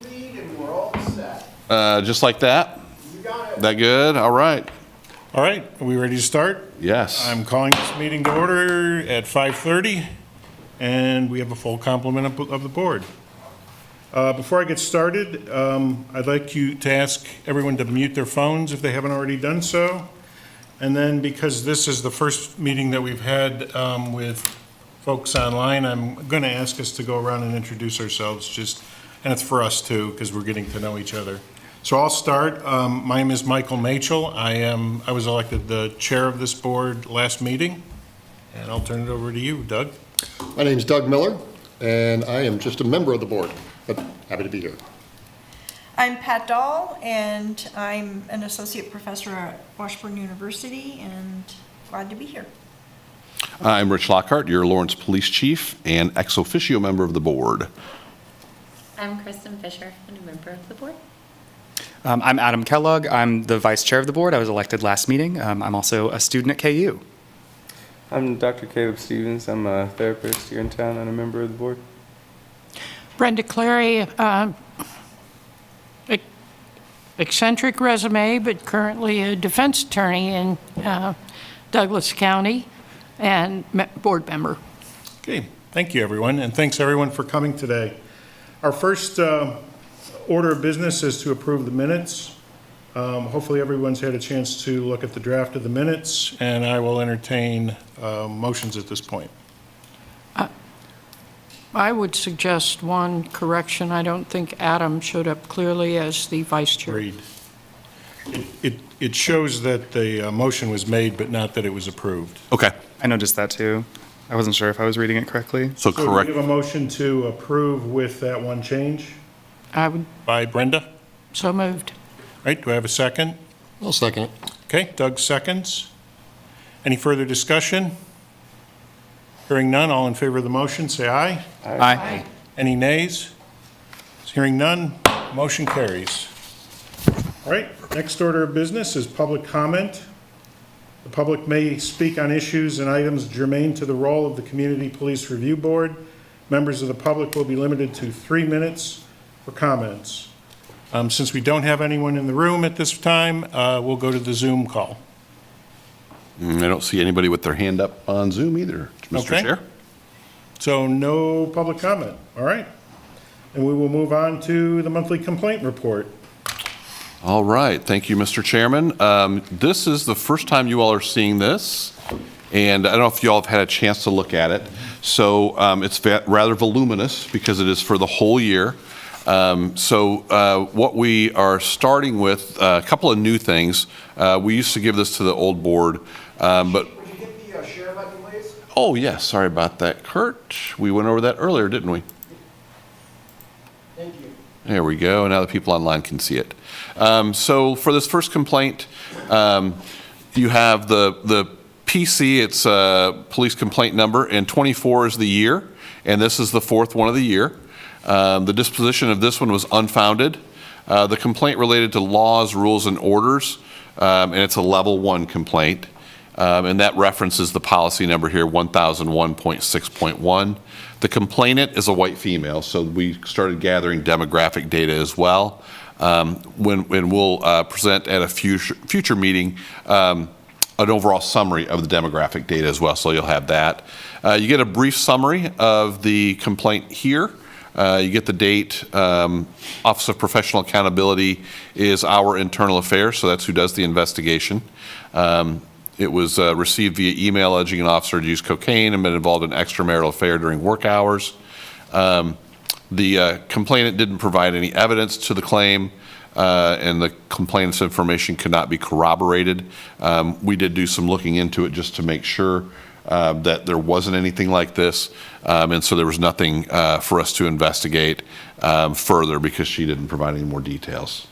And we're all set. Just like that? You got it. That good? All right. All right, are we ready to start? Yes. I'm calling this meeting to order at 5:30, and we have a full complement of the board. Before I get started, I'd like you to ask everyone to mute their phones if they haven't already done so. And then, because this is the first meeting that we've had with folks online, I'm going to ask us to go around and introduce ourselves, and it's for us too, because we're getting to know each other. So I'll start. My name is Michael Machel. I was elected the chair of this board last meeting, and I'll turn it over to you, Doug. My name's Doug Miller, and I am just a member of the board, but happy to be here. I'm Pat Dahl, and I'm an associate professor at Washburn University, and glad to be here. I'm Rich Lockhart, your Lawrence Police Chief and ex officio member of the board. I'm Kristen Fisher, and a member of the board. I'm Adam Kellogg. I'm the vice chair of the board. I was elected last meeting. I'm also a student at KU. I'm Dr. Caleb Stevens. I'm a therapist here in town and a member of the board. Brenda Clary, eccentric resume, but currently a defense attorney in Douglas County and board member. Okay, thank you, everyone, and thanks, everyone, for coming today. Our first order of business is to approve the minutes. Hopefully, everyone's had a chance to look at the draft of the minutes, and I will entertain motions at this point. I would suggest one correction. I don't think Adam showed up clearly as the vice chair. Agreed. It shows that the motion was made, but not that it was approved. Okay. I noticed that too. I wasn't sure if I was reading it correctly. So So correct. we have a motion to approve with that one change I would, by Brenda. so moved. Right, do I have a second? I'll second it. Okay, Doug seconds. Any further discussion? Hearing none, all in favor of the motion, say aye. Aye. Any nays? Hearing none, motion carries. All right, next order of business is public comment. The public may speak on issues and items germane to the role of the Community Police Review Board. Members of the public will be limited to 3 minutes for comments. Since we don't have anyone in the room at this time, we'll go to the Zoom call. I don't see anybody with their hand up on Zoom either, Mr. Okay. Chair. So no public comment, all right? And we will move on to the monthly complaint report. All right. Thank you, Mr. Chairman. This is the first time you all are seeing this, and I don't know if you all have had a chance to look at it. So it's rather voluminous because it is for the whole year. What we are starting with, a couple of new things. We used to give this to the old board, but Would you hit the share button, please? oh, yes, sorry about that, Kurt. We went over that earlier, didn't we? Thank you. There we go. Now the people online can see it. So for this first complaint, you have the PC, it's a police complaint number, and 24 is the year, and this is the fourth one of the year. The disposition of this one was unfounded. The complaint related to laws, rules, and orders, and it's a level 1 complaint. And that references the policy number here, 1001.6.1. The complainant is a white female, so we started gathering demographic data as well. When we'll present at a future meeting an overall summary of the demographic data as well, so you'll have that. You get a brief summary of the complaint here. You get the date. Office of Professional Accountability is our internal affairs, so that's who does the investigation. It was received via email alleging an officer to use cocaine and been involved in an extramarital affair during work hours. The complainant didn't provide any evidence to the claim, and the complainant's information could not be corroborated. We did do some looking into it just to make sure that there wasn't anything like this, and so there was nothing for us to investigate further because she didn't provide any more details.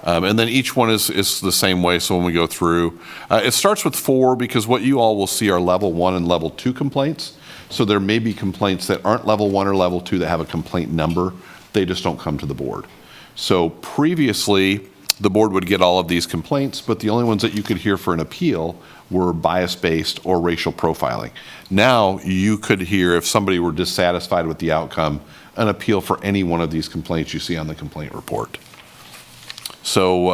And then each one is the same way, so when we go through, it starts with 4 because what you all will see are level 1 and level 2 complaints. So there may be complaints that aren't level 1 or level 2 that have a complaint number. They just don't come to the board. So previously, the board would get all of these complaints, but the only ones that you could hear for an appeal were bias-based or racial profiling. Now, you could hear, if somebody were dissatisfied with the outcome, an appeal for any one of these complaints you see on the complaint report. So,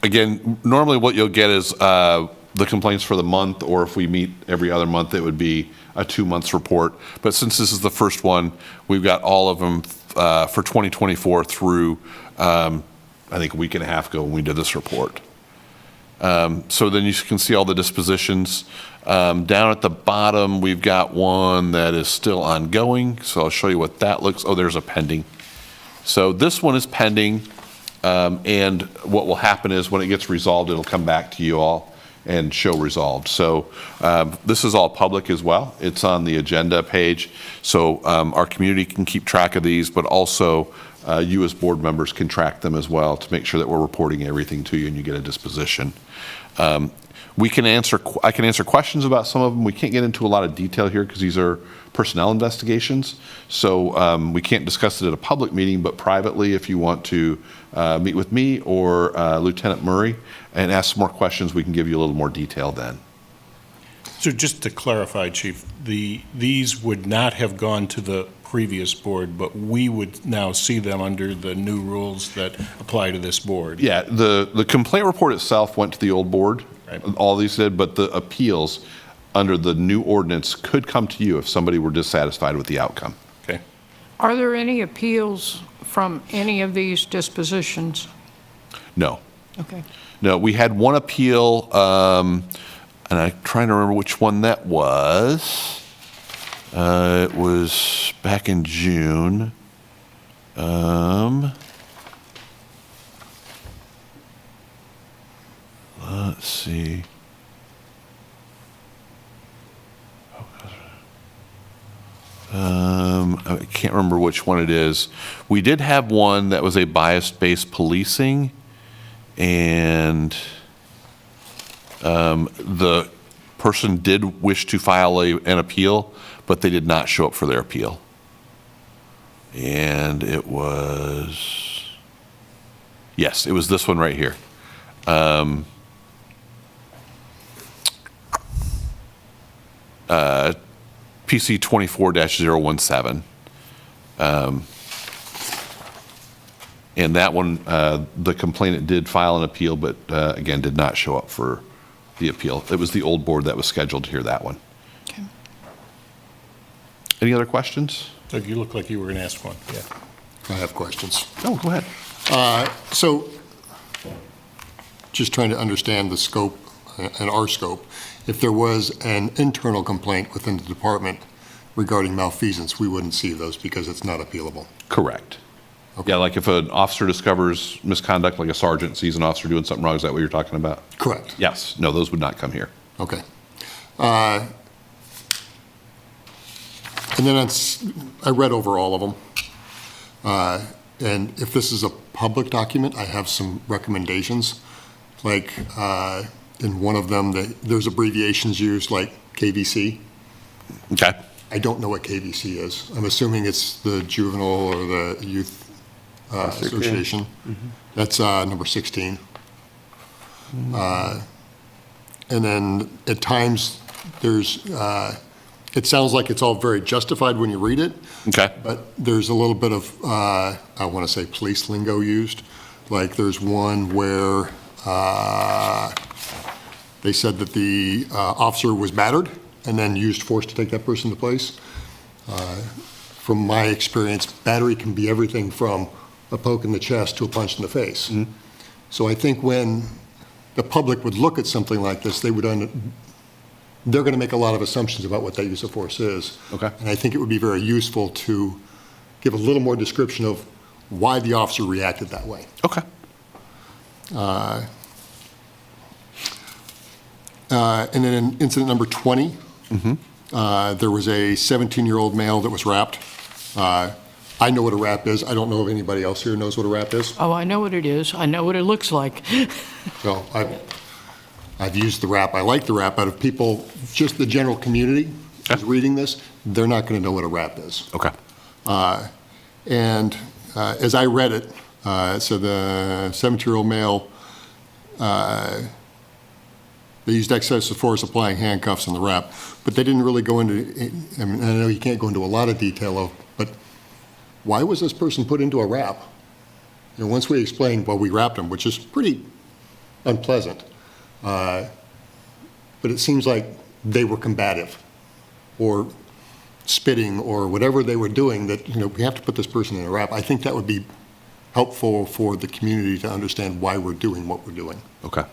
again, normally what you'll get is the complaints for the month, or if we meet every other month, it would be a 2-month report. But since this is the first one, we've got all of them for 2024 through, I think, a week and a half ago when we did this report. So then you can see all the dispositions. Down at the bottom, we've got one that is still ongoing. So I'll show you what that looks. Oh, there's a pending. So this one is pending. And what will happen is when it gets resolved, it'll come back to you all and show resolved. So this is all public as well. It's on the agenda page. So our community can keep track of these, but also you as board members can track them as well to make sure that we're reporting everything to you and you get a disposition. I can answer questions about some of them. We can't get into a lot of detail here because these are personnel investigations. So we can't discuss it at a public meeting, but privately, if you want to meet with me or Lieutenant Murray and ask some more questions, we can give you a little more detail then. So just to clarify, Chief, these would not have gone to the previous board, but we would now see them under the new rules that apply to this board. Yeah, the complaint report itself went to the old board. Right. All these did, but the appeals under the new ordinance could come to you if somebody were dissatisfied with the outcome. Okay. Are there any appeals from any of these dispositions? No. Okay. No, we had one appeal, and I'm trying to remember which one that was. It was back in June. Let's see. I can't remember which one it is. We did have one that was a bias-based policing, and the person did wish to file an appeal, but they did not show up for their appeal. And it was, yes, it was this one right here. PC 24-017. And that one, the complainant did file an appeal, but again, did not show up for the appeal. It was the old board that was scheduled to hear that one. Okay. Any other questions? Doug, you look like you were going to ask one. Yeah. I have questions. Oh, go ahead. So, just trying to understand the scope and our scope. If there was an internal complaint within the department regarding malfeasance, we wouldn't see those because it's not appealable. Correct. Okay. Yeah, like if an officer discovers misconduct, like a sergeant sees an officer doing something wrong, is that what you're talking about? Correct. Yes. No, those would not come here. Okay. And then I read over all of them. And if this is a public document, I have some recommendations. Like in one of them, there's abbreviations used like KVC. Okay. I don't know what KVC is. I'm assuming it's the Juvenile or the Youth Association. Mm-hmm. That's number 16. And then at times there's, it sounds like it's all very justified when you read it. Okay. But there's a little bit of, I want to say police lingo used. Like there's one where they said that the officer was battered and then used force to take that person to place. From my experience, battery can be everything from a poke in the chest to a punch in the face. Mm-hmm. So I think when the public would look at something like this, they're going to make a lot of assumptions about what that use of force is. Okay. And I think it would be very useful to give a little more description of why the officer reacted that way. Okay. And then in incident number 20, there was a 17-year-old male that was rapped. I know what a rap is. I don't know if anybody else here knows what a rap is. Oh, I know what it is. I know what it looks like. So I've used the rap. I like the rap. Out of people, just the general community is reading this, they're not going to know what a rap is. Okay. And as I read it, So the 17-year-old male, they used excessive force applying handcuffs in the wrap, but they didn't really go into, I mean, I know you can't go into a lot of detail of, but why was this person put into a wrap? You know, once we explained, well, we wrapped him, which is pretty unpleasant, but it seems like they were combative or spitting or whatever they were doing that, you know, we have to put this person in a wrap. I think that would be helpful for the community to understand why we're doing what we're doing. Okay.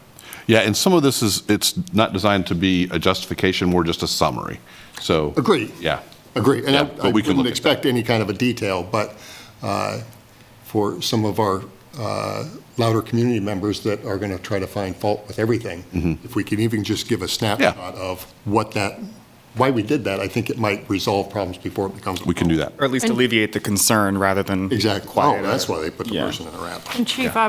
Yeah, and some of this it's not designed to be a justification, more just a summary. So. Agree. Yeah. Agree. And Yeah, I but we can wouldn't look at expect any kind of a detail, but for some of our louder community members that are going to try to find fault with everything, if we can even just give a snapshot of why we did that, I think it might resolve problems before it becomes a We can do that. Or at least alleviate the concern rather than. Exactly. quiet Oh, that's it. why they put the Yeah. person in a wrap. And Chief, I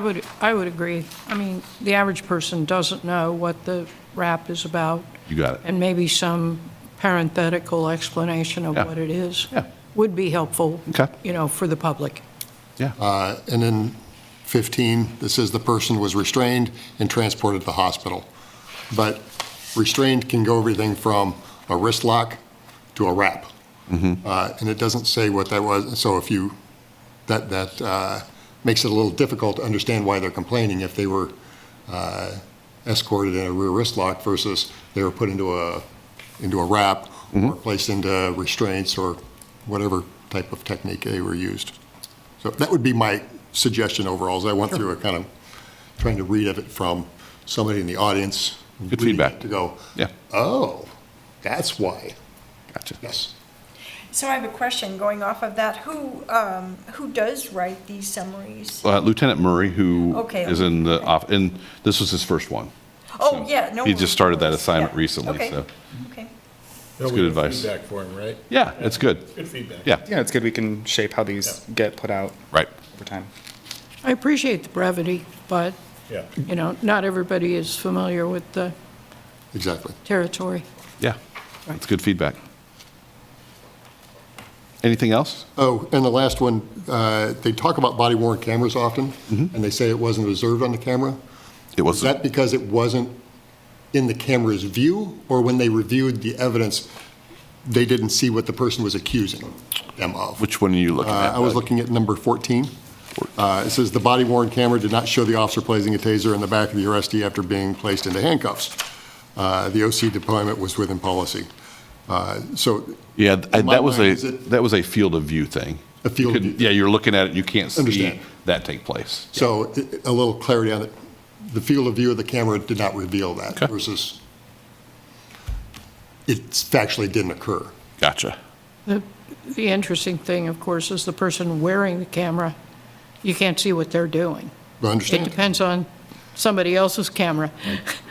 would agree. I mean, the average person doesn't know what the wrap is about. You got it. And maybe some parenthetical explanation of Yeah. what it is Yeah. would be helpful, Okay. you know, for the public. Yeah. And then 15, this says the person was restrained and transported to the hospital. But restrained can go everything from a wrist lock to a wrap. And it doesn't say what that was. So if you, that makes it a little difficult to understand why they're complaining if they were escorted in a rear wrist lock versus they were put into a wrap or placed into restraints or whatever type of technique they were used. So that would be my suggestion overall, as I went through it, kind of trying to read of it from somebody in the audience. Good reading feedback. it To go, Yeah. oh, that's why. Gotcha. Yes. So I have a question going off of that. Who does write these summaries? Lieutenant Murray, who Okay. is in the off, and this was his first one. Oh, yeah, no. He just started that worries. assignment Yeah. recently, Okay. so. Okay. That's good advice. Feedback for him, right? Yeah, it's good. Good feedback. Yeah, Yeah, it's good we can shape how these get put out right. over time. I appreciate the brevity, but, Yeah. you know, not everybody is familiar with the Exactly. territory. Yeah, that's good feedback. Anything else? Oh, and the last one, they talk about body-worn cameras often, and they say it wasn't observed on the camera. It Is was, that because it wasn't in the camera's view, or when they reviewed the evidence, they didn't see what the person was accusing them of? which one are you looking at? I was Doug? looking at number 14. It says, "The body-worn camera did not show the officer placing a taser in the back of the arrestee after being placed into handcuffs. The OC deployment was within policy." So Yeah, in my that was mind, is it- a field of view thing. A field You of couldn't- view. Yeah, you're looking at it, you can't see Understand. that take place. So a little clarity on it. The field of view of the camera did not reveal that Okay. versus it factually didn't occur. Gotcha. The interesting thing, of course, is the person wearing the camera, you can't see what they're doing. I It understand. depends on somebody else's camera.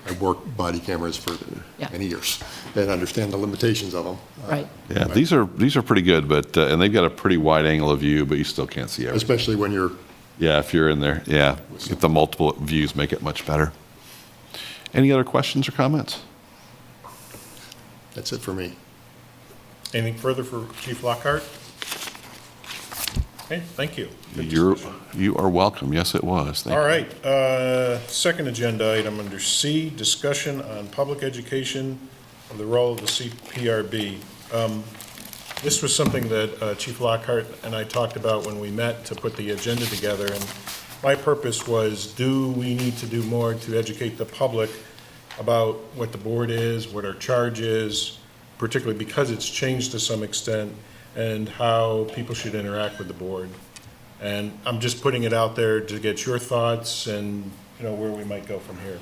I've worked body cameras for Yeah. many years and understand the limitations of them. Right. Yeah, these are pretty good, but, and they've got a pretty wide angle of view, but you still can't see everything. Especially when you're, Yeah, if you're in there, yeah. Get the multiple views, make it much better. Any other questions or comments? that's it for me. Anything further for Chief Lockhart? Okay, thank you. Good discussion. You are welcome. Yes, it was. Thank All you. right, second agenda item under C, discussion on public education and the role of the CPRB. This was something that Chief Lockhart and I talked about when we met to put the agenda together, and my purpose was, do we need to do more to educate the public about what the board is, what our charge is, particularly because it's changed to some extent, and how people should interact with the board. And I'm just putting it out there to get your thoughts and, you know, where we might go from here.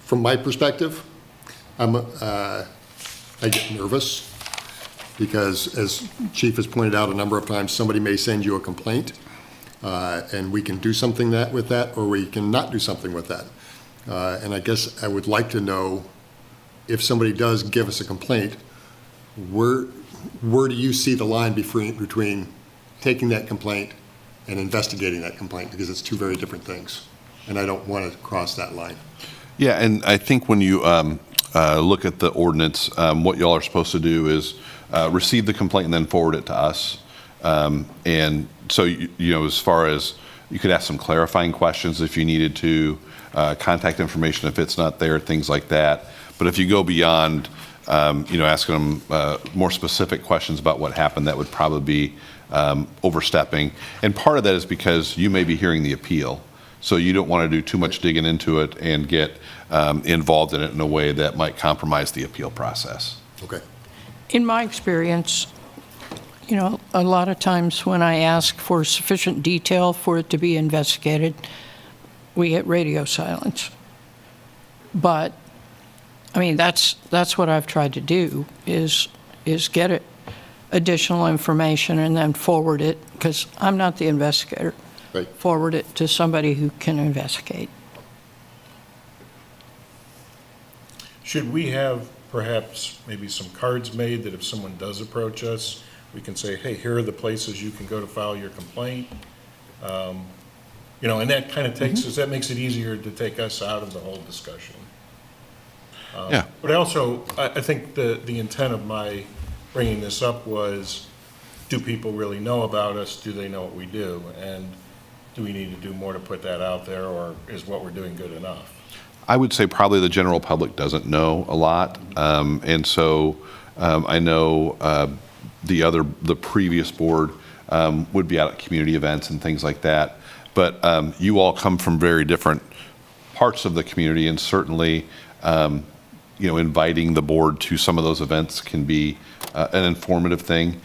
From my perspective, I get nervous because, as Chief has pointed out a number of times, somebody may send you a complaint, and we can do something with that, or we can not do something with that. And I guess I would like to know, if somebody does give us a complaint, where do you see the line between taking that complaint and investigating that complaint? Because it's two very different things, and I don't want to cross that line. Yeah, and I think when you look at the ordinance, what y'all are supposed to do is receive the complaint and then forward it to us. And so, as far as you could ask some clarifying questions if you needed to, contact information if it's not there, things like that. But if you go beyond, asking them more specific questions about what happened, that would probably be overstepping. And part of that is because you may be hearing the appeal. So you don't want to do too much digging into it and get involved in it in a way that might compromise the appeal process. Okay. In my experience, a lot of times when I ask for sufficient detail for it to be investigated, we get radio silence. But, that's what I've tried to do, is get it, additional information and then forward it, because I'm not the investigator. Right. Forward it to somebody who can investigate. Should we have perhaps maybe some cards made that if someone does approach us, we can say, hey, here are the places you can go to file your complaint? And that kind of takes us, that makes it easier to take us out of the whole discussion. Yeah. But also, I think the intent of my bringing this up was, do people really know about us? Do they know what we do? And do we need to do more to put that out there, or is what we're doing good enough? I would say probably the general public doesn't know a lot. And so I know the previous board would be out at community events and things like that. But you all come from very different parts of the community, and certainly, inviting the board to some of those events can be an informative thing.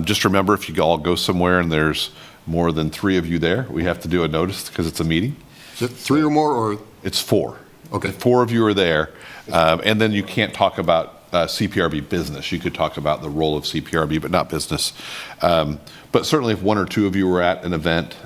Just remember, if you all go somewhere and there's more than 3 of you there, we have to do a notice because it's a meeting. Is it 3 or more, or? It's 4. Okay. 4 of you are there, and then you can't talk about CPRB business. You could talk about the role of CPRB, but not business. But certainly, if 1 or 2 of you are at an event,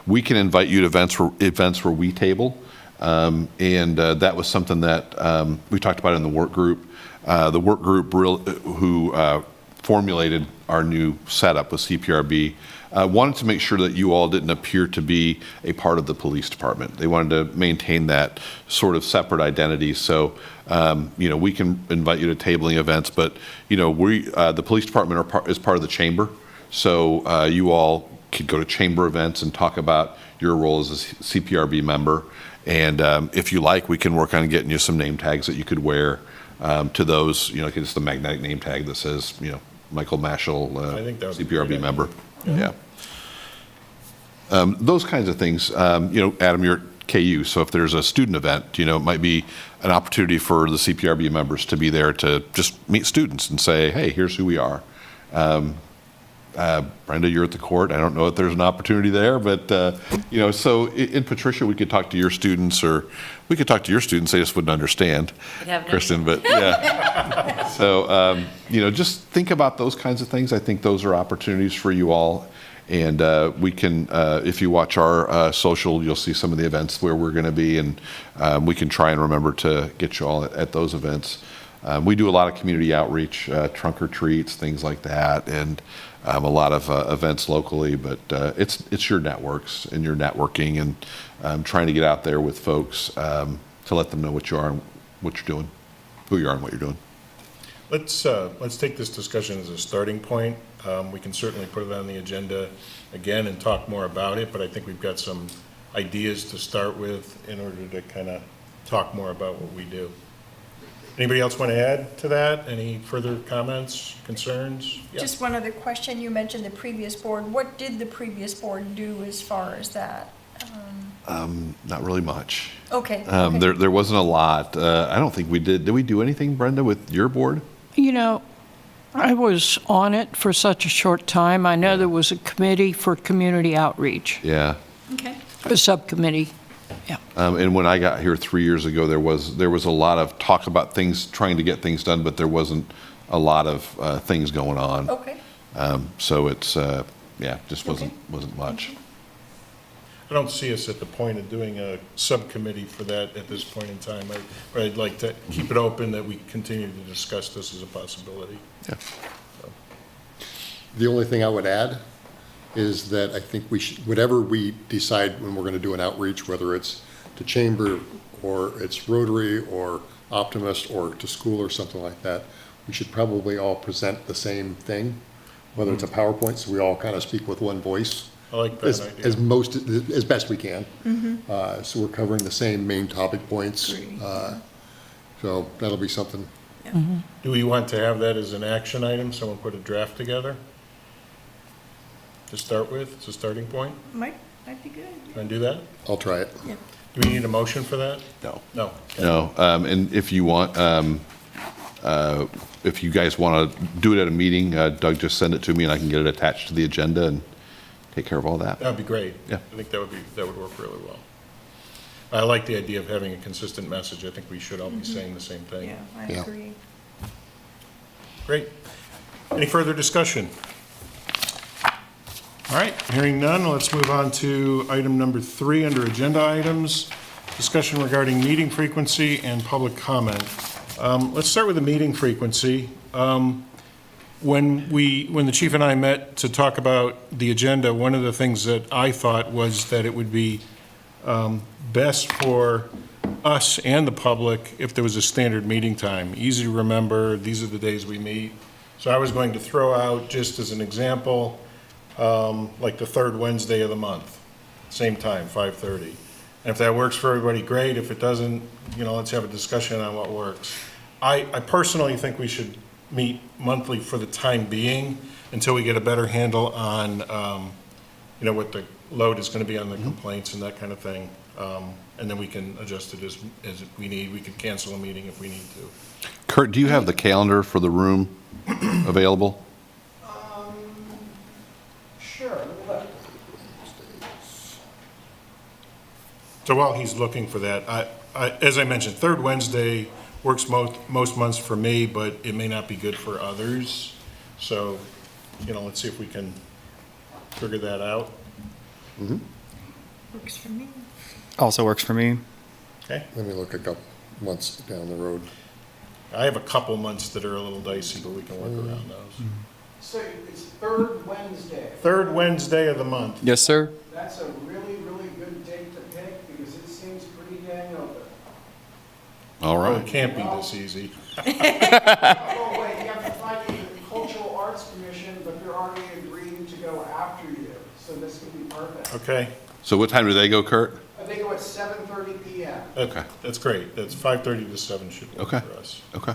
we can invite you to events where we table, and that was something that we talked about in the work group. The work group who formulated our new setup with CPRB wanted to make sure that you all didn't appear to be a part of the police department. They wanted to maintain that sort of separate identity. So, we can invite you to tabling events, but, the police department is part of the chamber. So you all could go to chamber events and talk about your role as a CPRB member. And if you like, we can work on getting you some name tags that you could wear to those, like it's the magnetic name tag that says, Michael Mashal, I think that would be CPRB great. member. Yeah. Those kinds of things. Adam, you're at KU, so if there's a student event, it might be an opportunity for the CPRB members to be there to just meet students and say, hey, here's who we are. Brenda, you're at the court. I don't know if there's an opportunity there, but, so in Patricia, we could talk to your students, or we could talk to your students. They just wouldn't understand, Kristen, but yeah. So, just think about those kinds of things. I think those are opportunities for you all. And we can, if you watch our social, you'll see some of the events where we're going to be, and we can try and remember to get you all at those events. We do a lot of community outreach, trunk or treats, things like that, and a lot of events locally. But it's your networks and your networking, and trying to get out there with folks to let them know what you are and what you're doing, who you are and what you're doing. Let's take this discussion as a starting point. We can certainly put it on the agenda again and talk more about it, but I think we've got some ideas to start with in order to kind of talk more about what we do. Anybody else want to add to that? Any further comments, concerns? Yeah. Just one other question. You mentioned the previous board. What did the previous board do as far as that? Not really much. Okay. There wasn't a lot. I don't think we did. Did we do anything, Brenda, with your board? I was on it for such a short time. I know there was a committee for community outreach, Yeah. Okay. a subcommittee. Yeah. And when I got here 3 years ago, there was a lot of talk about things, trying to get things done, but there wasn't a lot of things going on. Okay. Oh. It's just wasn't much. I don't see us at the point of doing a subcommittee for that at this point in time. But I'd like to keep it open that we continue to discuss this as a possibility. Yeah. The only thing I would add is that I think we should, whatever we decide when we're going to do an outreach, whether it's to chamber or it's Rotary or Optimist or to school or something like that, we should probably all present the same thing whether it's a PowerPoint, so we all kind of speak with one voice. I like that idea. As best we can. So we're covering the same main topic points. So that'll be something. Do we want to have that as an action item? Someone put a draft together to start with, it's a starting point? Might be good. Can I do that? I'll try it. Yep. Do we need a motion for that? No. No. No, and if you want, if you guys want to do it at a meeting, Doug, just send it to me and I can get it attached to the agenda and take care of all that. That'd be great. Yeah. I think that would work really well. I like the idea of having a consistent message. I think we should all be saying the same thing. Yeah, I Yeah. agree. Great. Any further discussion? All right, hearing none, let's move on to item number 3 under agenda items, discussion regarding meeting frequency and public comment. Let's start with the meeting frequency. When the chief and I met to talk about the agenda, one of the things that I thought was that it would be best for us and the public if there was a standard meeting time, easy to remember, these are the days we meet. So I was going to throw out, just as an example, like the third Wednesday of the month, same time, 5:30. And if that works for everybody, great. If it doesn't, let's have a discussion on what works. I personally think we should meet monthly for the time being until we get a better handle on, what the load is going to be on the complaints and that kind of thing. And then we can adjust it as we need. We could cancel a meeting if we need to. Kurt, do you have the calendar for the room available? Sure, let me look. So while he's looking for that, as I mentioned, third Wednesday works most months for me, but it may not be good for others. So, let's see if we can figure that out. Works for me. Also works for me. Okay? Let me look a couple months down the road. I have a couple months that are a little dicey, but we can work around those. So it's third Wednesday. Third Wednesday of the month. Yes, sir. That's a really, really good date to pick because it seems pretty dang open. All Oh, it right. can't be this easy. Oh, wait, you have to find the Cultural Arts Commission, but they're already agreeing to go after you. So this could be perfect. Okay? So what time do they go, Kurt? They go at 7:30 PM. Okay. That's great. That's 5:30 to 7 should work Okay. for us. Okay.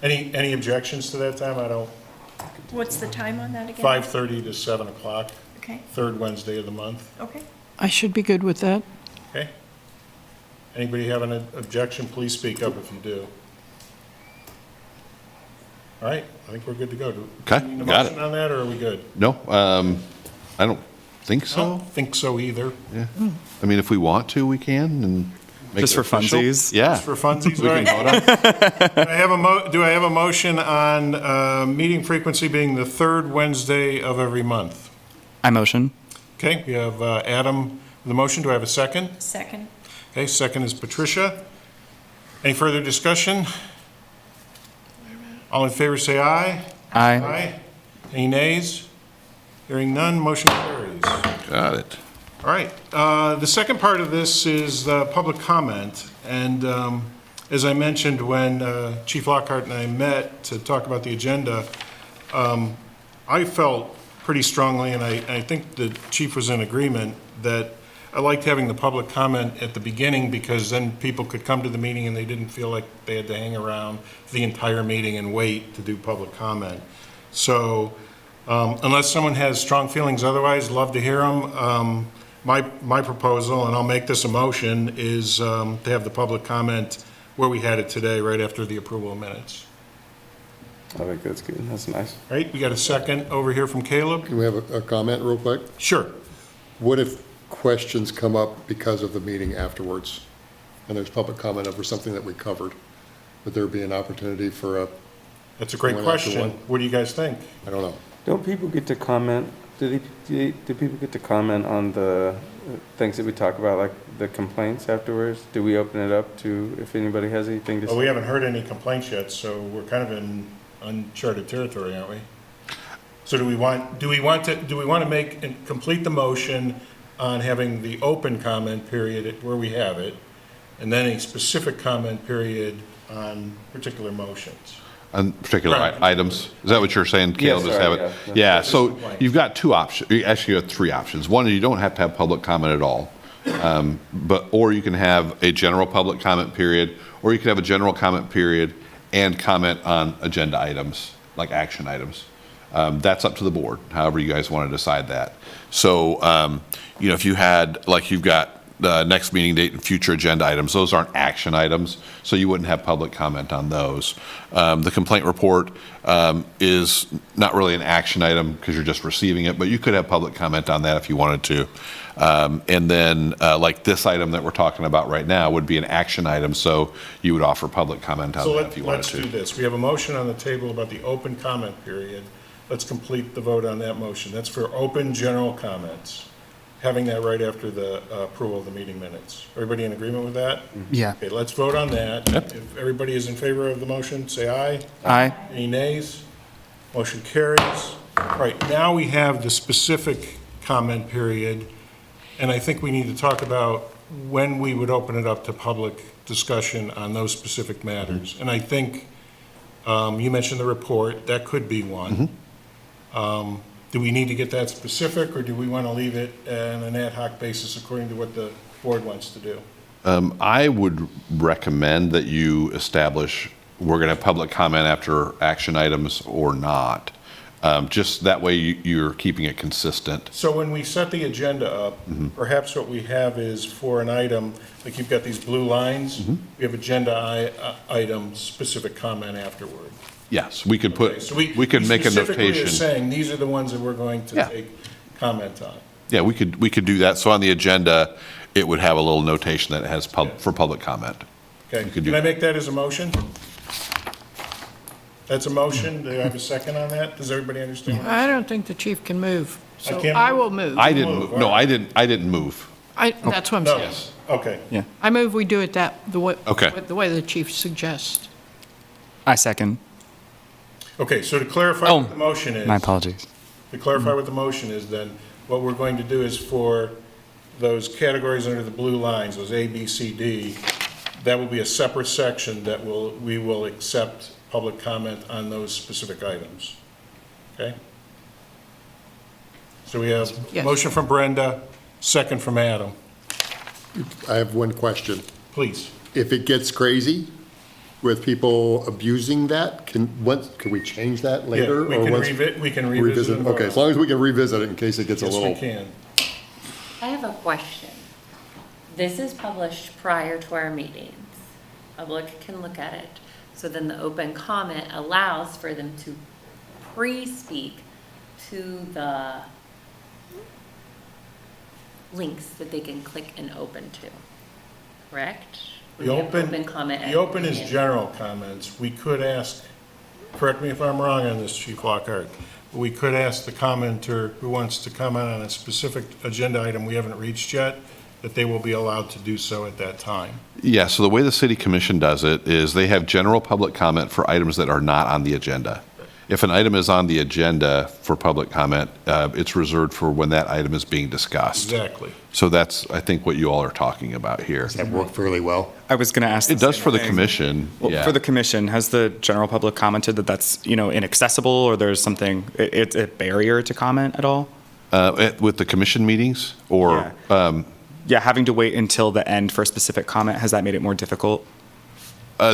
Any objections to that time? I don't. What's the time on that again? 5:30 to 7 o'clock, Okay, third Wednesday of the month. okay. I should be good with that. Okay? Anybody have an objection, please speak up if you do. All right, I think we're good to go. Do Okay, we need a got motion it. on that, or are we good? No, I don't think I so. don't think so either. Yeah. I mean, if we want to, we can and make Just it for official. funsies? Yeah. Just for funsies, We all can right. vote on it. Do I have a motion on meeting frequency being the third Wednesday of every month? I motion. Okay, we have Adam with the motion. Do I have a second? Second. Okay, second is Patricia. Any further discussion? All in favor, say aye. Aye. Aye. Any nays? Hearing none, motion carries. Got it. All right, the second part of this is public comment. And as I mentioned, when Chief Lockhart and I met to talk about the agenda, I felt pretty strongly, and I think the chief was in agreement, that I liked having the public comment at the beginning because then people could come to the meeting and they didn't feel like they had to hang around for the entire meeting and wait to do public comment. So unless someone has strong feelings otherwise, love to hear them. My proposal, and I'll make this a motion, is to have the public comment where we had it today, right after the approval of minutes. I think that's good. That's nice. All right, we got a second over here from Caleb? Can we have a comment real quick? Sure. What if questions come up because of the meeting afterwards? And there's public comment over something that we covered? Would there be an opportunity for That's a great One after question. one. What do you guys think? I don't know. Don't people get to comment? Do people get to comment on the things that we talk about, like the complaints afterwards? Do we open it up to if anybody has anything to Well, we say? haven't heard any complaints yet, so we're kind of in uncharted territory, aren't we? So do we want to make and complete the motion on having the open comment period where we have it, and then a specific comment period on particular motions? on particular Right. items? Is that what you're saying, Caleb? Just sorry, have it? yeah. Yeah, Just so complaints. you've got two options, actually you have three options. One, you don't have to have public comment at all. Or you can have a general public comment period, or you can have a general comment period and comment on agenda items, like action items. That's up to the board, however you guys want to decide that. So, if you had, like you've got the next meeting date and future agenda items, those aren't action items, so you wouldn't have public comment on those. The complaint report is not really an action item because you're just receiving it, but you could have public comment on that if you wanted to. And then, like this item that we're talking about right now would be an action item, so you would offer public comment on So that if you wanted let's do to. this. We have a motion on the table about the open comment period. Let's complete the vote on that motion. That's for open general comments, having that right after the approval of the meeting minutes. Everybody in agreement with that? Yeah. Okay, let's vote on that. If everybody is in favor of the motion, say aye. Aye. Any nays? Motion carries. All right, now we have the specific comment period, and I think we need to talk about when we would open it up to public discussion on those specific matters. And I think you mentioned the report, that could be one. Do we need to get that specific, or do we want to leave it on an ad hoc basis according to what the board wants to do? I would recommend that you establish, we're going to have public comment after action items or not. Just that way you're keeping it consistent. So when we set the agenda up, perhaps what we have is for an item, like you've got these blue lines, we have agenda item, specific comment afterward. Yes, we could Okay, put, so we could make a specifically are notation. saying, these are the ones that we're going to Yeah. take comment on. Yeah, we could do that. So on the agenda, it would have a little notation that has for public comment. Okay, You could do- can I make that as a motion? That's a motion, do I have a second on that? Does everybody understand? I don't think the chief can move, so can't I move? will move. I didn't, Move, no, all right. I didn't move. That's what I'm No, saying. okay. I move we do it the way, Okay. the way the chief suggests. I second. Okay, so to clarify Oh, what the motion is. My apologies. To clarify what the motion is, then, what we're going to do is for those categories under the blue lines, those A, B, C, D, that will be a separate section that we will accept public comment on those specific items. Okay? So we have Yes. motion from Brenda, second from Adam. I have one question. Please. If it gets crazy with people abusing that, can we change that later? Yeah, or we once- can revisit it. Okay, as long as we can revisit it in case it gets a Yes, little. we can. I have a question. This is published prior to our meetings. Public can look at it. So then the open comment allows for them to pre-speak to the links that they can click and open to, correct? The open, comment. the at open is end. general comments. We could ask, correct me if I'm wrong on this, Chief Lockhart, but we could ask the commenter who wants to comment on a specific agenda item we haven't reached yet, that they will be allowed to do so at that time. Yeah, so the way the city commission does it is they have general public comment for items that are not on the agenda. If an item is on the agenda for public comment, it's reserved for when that item is being discussed. Exactly. So that's, I think, what you all are talking about here. That worked fairly well. I was going to ask. It the does same for the thing. commission, Well, yeah. for the commission, has the general public commented that that's, inaccessible, or there's something, it's a barrier to comment at all? With the commission meetings, or, Yeah, having to wait until the end for a specific comment, has that made it more difficult?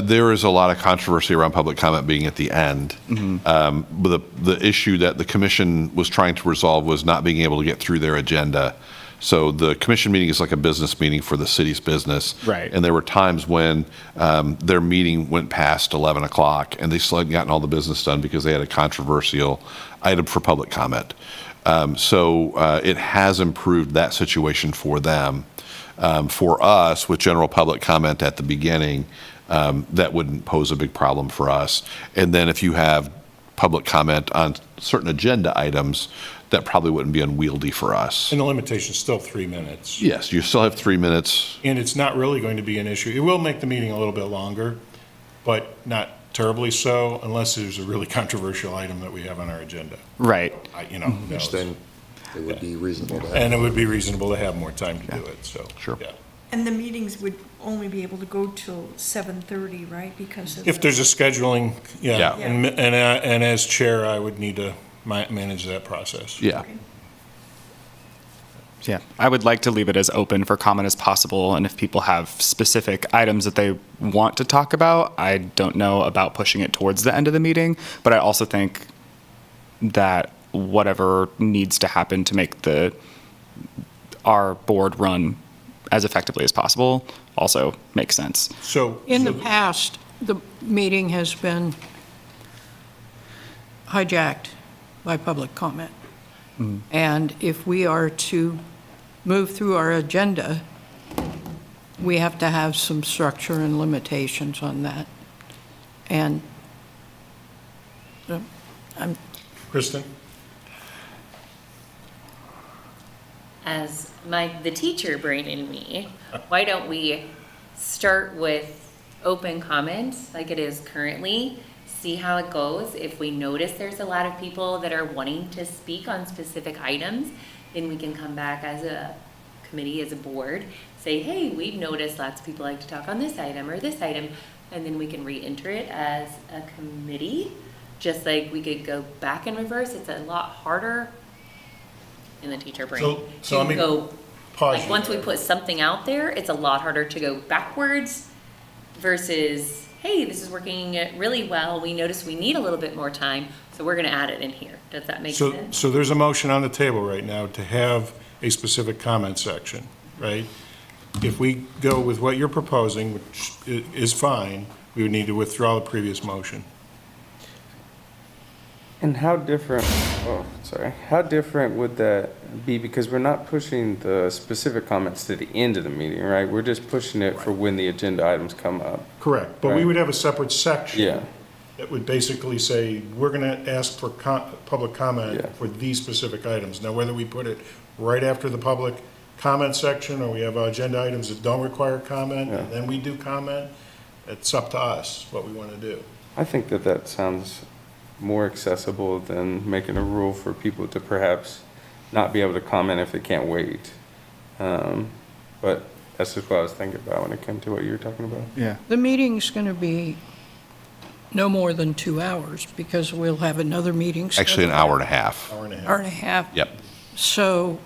there is a lot of controversy around public comment being at the end. But the issue that the commission was trying to resolve was not being able to get through their agenda. So the commission meeting is like a business meeting for the city's business. Right. And there were times when their meeting went past 11 o'clock and they still hadn't gotten all the business done because they had a controversial item for public comment. So it has improved that situation for them. For us, with general public comment at the beginning, that wouldn't pose a big problem for us. And then if you have public comment on certain agenda items, that probably wouldn't be unwieldy for us. And the limitation's still 3 minutes. Yes, you still have 3 minutes. And it's not really going to be an issue. It will make the meeting a little bit longer, but not terribly so, unless there's a really controversial item that we have on our agenda. Right. Who knows? Which then it would be reasonable to have. And it would be reasonable to have more time to do it, so. Sure. Yeah. And the meetings would only be able to go till 7:30, right? Because of. If there's a scheduling, yeah. Yeah. And as chair, I would need to manage that process. Yeah. Yeah, I would like to leave it as open for comment as possible, and if people have specific items that they want to talk about, I don't know about pushing it towards the end of the meeting, but I also think that whatever needs to happen to make our board run as effectively as possible also makes sense. So. In the past, the meeting has been hijacked by public comment. And if we are to move through our agenda, we have to have some structure and limitations on that. And Kristen? As the teacher brain in me, why don't we start with open comments like it is currently, see how it goes. If we notice there's a lot of people that are wanting to speak on specific items, then we can come back as a committee, as a board, say, hey, we've noticed lots of people like to talk on this item or this item, and then we can re-enter it as a committee. Just like we could go back in reverse, it's a lot harder in the teacher brain So let to me go, pause like, you once we there. put something out there, it's a lot harder to go backwards versus, hey, this is working really well, we notice we need a little bit more time, so we're gonna add it in here. Does that make sense? So there's a motion on the table right now to have a specific comment section, right? If we go with what you're proposing, which is fine, we would need to withdraw the previous motion. And how different, how different would that be? Because we're not pushing the specific comments to the end of the meeting, right? We're just pushing it for when the agenda items come up. Correct, but we Right. would have a separate section. Yeah. That would basically say, we're gonna ask for public comment Yeah. for these specific items. Now, whether we put it right after the public comment section, or we have agenda items that don't require comment, and then we do comment, it's up to us what we wanna do. I think that sounds more accessible than making a rule for people to perhaps not be able to comment if they can't wait. But that's just what I was thinking about when it came to what you were talking about. Yeah. the meeting's going to be no more than 2 hours because we'll have another meeting. Actually, an scheduled. hour and a half. Hour and a half. Hour and a half. Yep. So,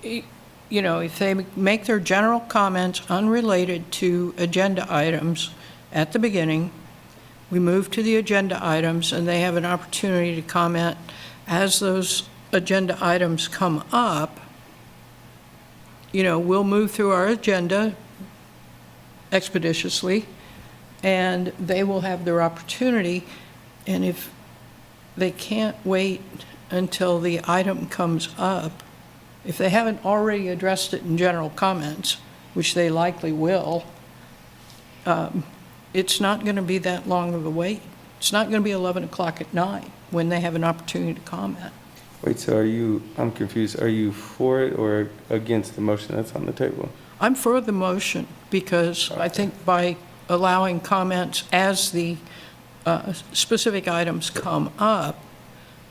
you know, if they make their general comments unrelated to agenda items at the beginning, we move to the agenda items, and they have an opportunity to comment as those agenda items come up. You know, we'll move through our agenda expeditiously, and they will have their opportunity. And if they can't wait until the item comes up, if they haven't already addressed it in general comments, which they likely will, it's not going to be that long of a wait. It's not going to be 11 o'clock at night when they have an opportunity to comment. Wait, so I'm confused, are you for it or against the motion that's on the table? I'm for the motion because I think by allowing comments as the specific items come up,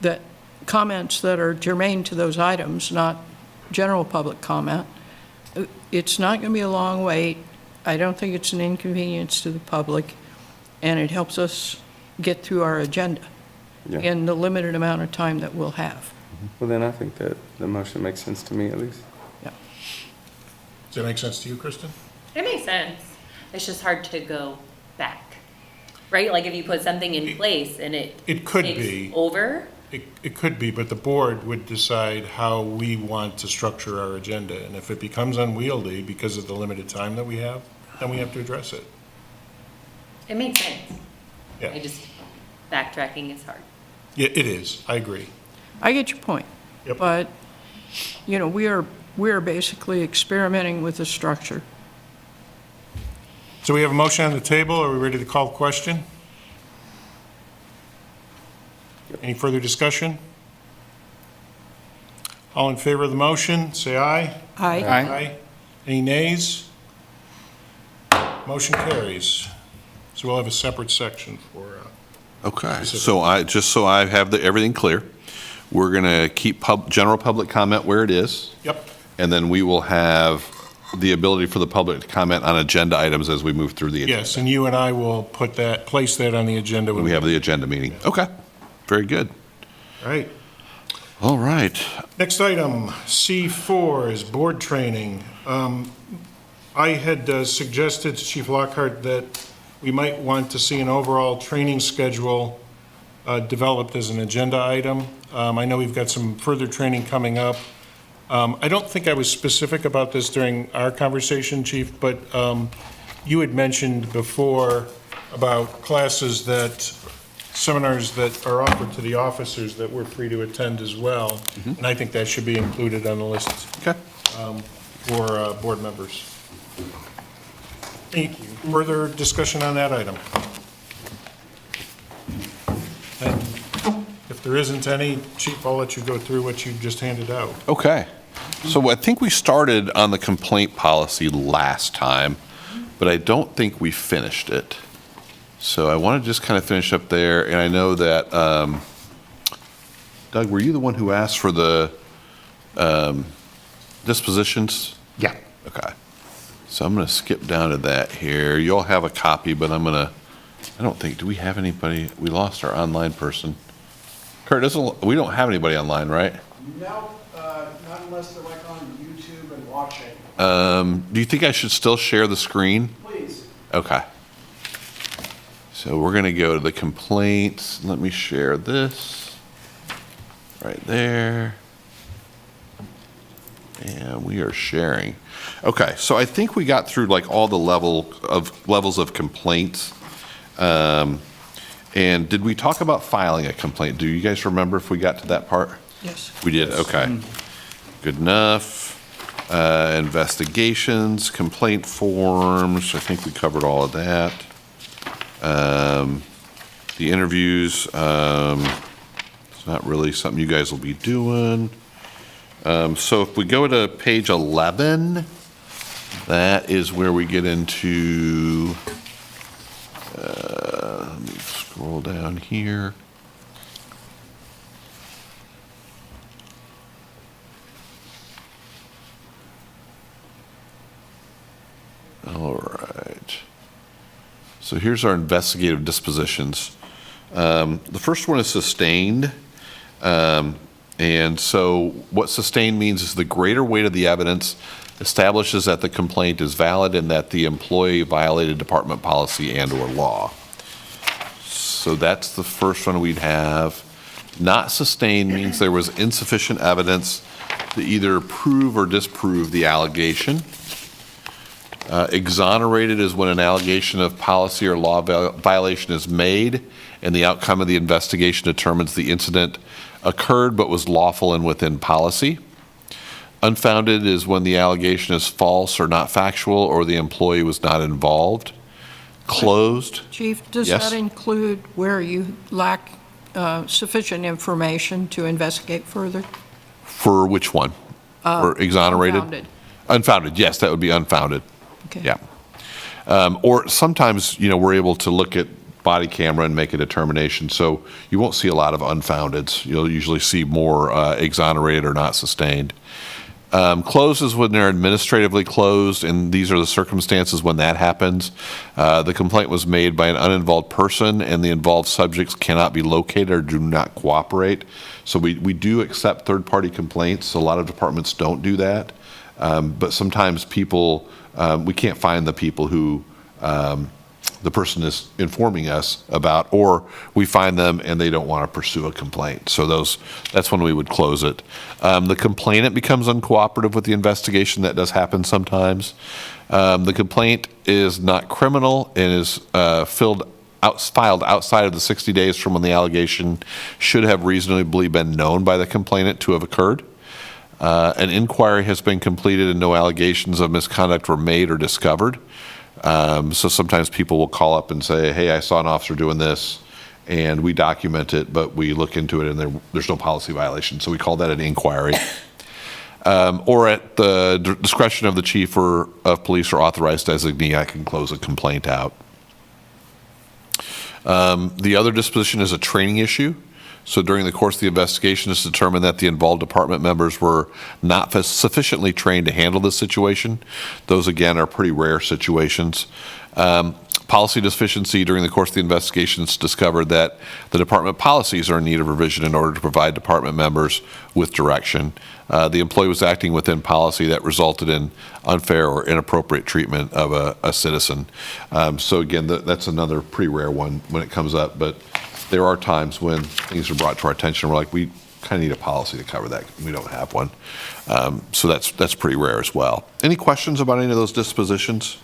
that comments that are germane to those items, not general public comment, it's not going to be a long wait. I don't think it's an inconvenience to the public, and it helps us get through our agenda Yeah. in the limited amount of time that we'll have. Well, then I think that the motion makes sense to me at least. Does that make sense to you, Kristen? It makes sense. It's just hard to go back, right? Like if you put something in place and It could takes be. over, It could be, but the board would decide how we want to structure our agenda. And if it becomes unwieldy because of the limited time that we have, then we have to address it. it makes sense. Yeah. I just, backtracking is hard. Yeah, it is, I agree. I get your point. Yep. But, you know, we are basically experimenting with the structure. So we have a motion on the table. Are we ready to call the question? Any further discussion? All in favor of the motion, say aye. Aye. Any nays? Motion carries. So we'll have a separate section for, Okay, so I have everything clear. We're going to keep general public comment where it is, yep, and then we will have the ability for the public to comment on agenda items as we move through the agenda. Yes, and you and I will place that on the agenda. When we have the agenda meeting. Okay, very good. All right. All right. Next item, C4 is board training. I had suggested to Chief Lockhart that we might want to see an overall training schedule developed as an agenda item. I know we've got some further training coming up. I don't think I was specific about this during our conversation, Chief, but you had mentioned before about seminars that are offered to the officers that we're free to attend as well. And I think that should be included on the list Okay. for board members. Any further discussion on that item? And if there isn't any, Chief, I'll let you go through what you just handed out. Okay. So I think we started on the complaint policy last time, but I don't think we finished it. So I want to just kind of finish up there, and I know that, Doug, were you the one who asked for the dispositions? Yeah. Okay. So I'm going to skip down to that here. You all have a copy, but I don't think, do we have anybody? We lost our online person. Kurt, we don't have anybody online, right? No, not unless they're like on YouTube and watching. Do you think I should still share the screen? Please. Okay. So we're going to go to the complaints. Let me share this right there. And we are sharing. Okay, so I think we got through like all the levels of complaints. And did we talk about filing a complaint? Do you guys remember if we got to that part? Yes. We did, okay. Good enough. Investigations, complaint forms, I think we covered all of that. The interviews, it's not really something you guys will be doing. So if we go to page 11, that is where we get into, let me scroll down here. All right. So here's our investigative dispositions. The first one is sustained. And so what sustained means is the greater weight of the evidence establishes that the complaint is valid and that the employee violated department policy and/or law. So that's the first one we'd have. Not sustained means there was insufficient evidence to either prove or disprove the allegation. Exonerated is when an allegation of policy or law violation is made and the outcome of the investigation determines the incident occurred but was lawful and within policy. Unfounded is when the allegation is false or not factual or the employee was not involved. Closed. Chief, does Yes? that include where you lack sufficient information to investigate further? For which one? For exonerated? Unfounded. Unfounded, yes, that would be unfounded. Okay. Yeah. Or sometimes, we're able to look at body camera and make a determination. So you won't see a lot of unfoundeds. You'll usually see more exonerated or not sustained. Closed is when they're administratively closed, and these are the circumstances when that happens. The complaint was made by an uninvolved person, and the involved subjects cannot be located or do not cooperate. So we do accept third-party complaints. A lot of departments don't do that. But sometimes people, we can't find the people who the person is informing us about, or we find them and they don't want to pursue a complaint. So that's when we would close it. The complainant becomes uncooperative with the investigation. That does happen sometimes. The complaint is not criminal and is filed outside of the 60 days from when the allegation should have reasonably been known by the complainant to have occurred. An inquiry has been completed and no allegations of misconduct were made or discovered. So sometimes people will call up and say, hey, I saw an officer doing this, and we document it, but we look into it and there's no policy violation. So we call that an inquiry. Or at the discretion of the chief or of police or authorized designee, I can close a complaint out. The other disposition is a training issue. So during the course of the investigation, it's determined that the involved department members were not sufficiently trained to handle this situation. Those, again, are pretty rare situations. Policy deficiency during the course of the investigations discovered that the department policies are in need of revision in order to provide department members with direction. The employee was acting within policy that resulted in unfair or inappropriate treatment of a citizen. So again, that's another pretty rare one when it comes up, but there are times when things are brought to our attention, we're like, we kind of need a policy to cover that. We don't have one. So that's pretty rare as well. Any questions about any of those dispositions?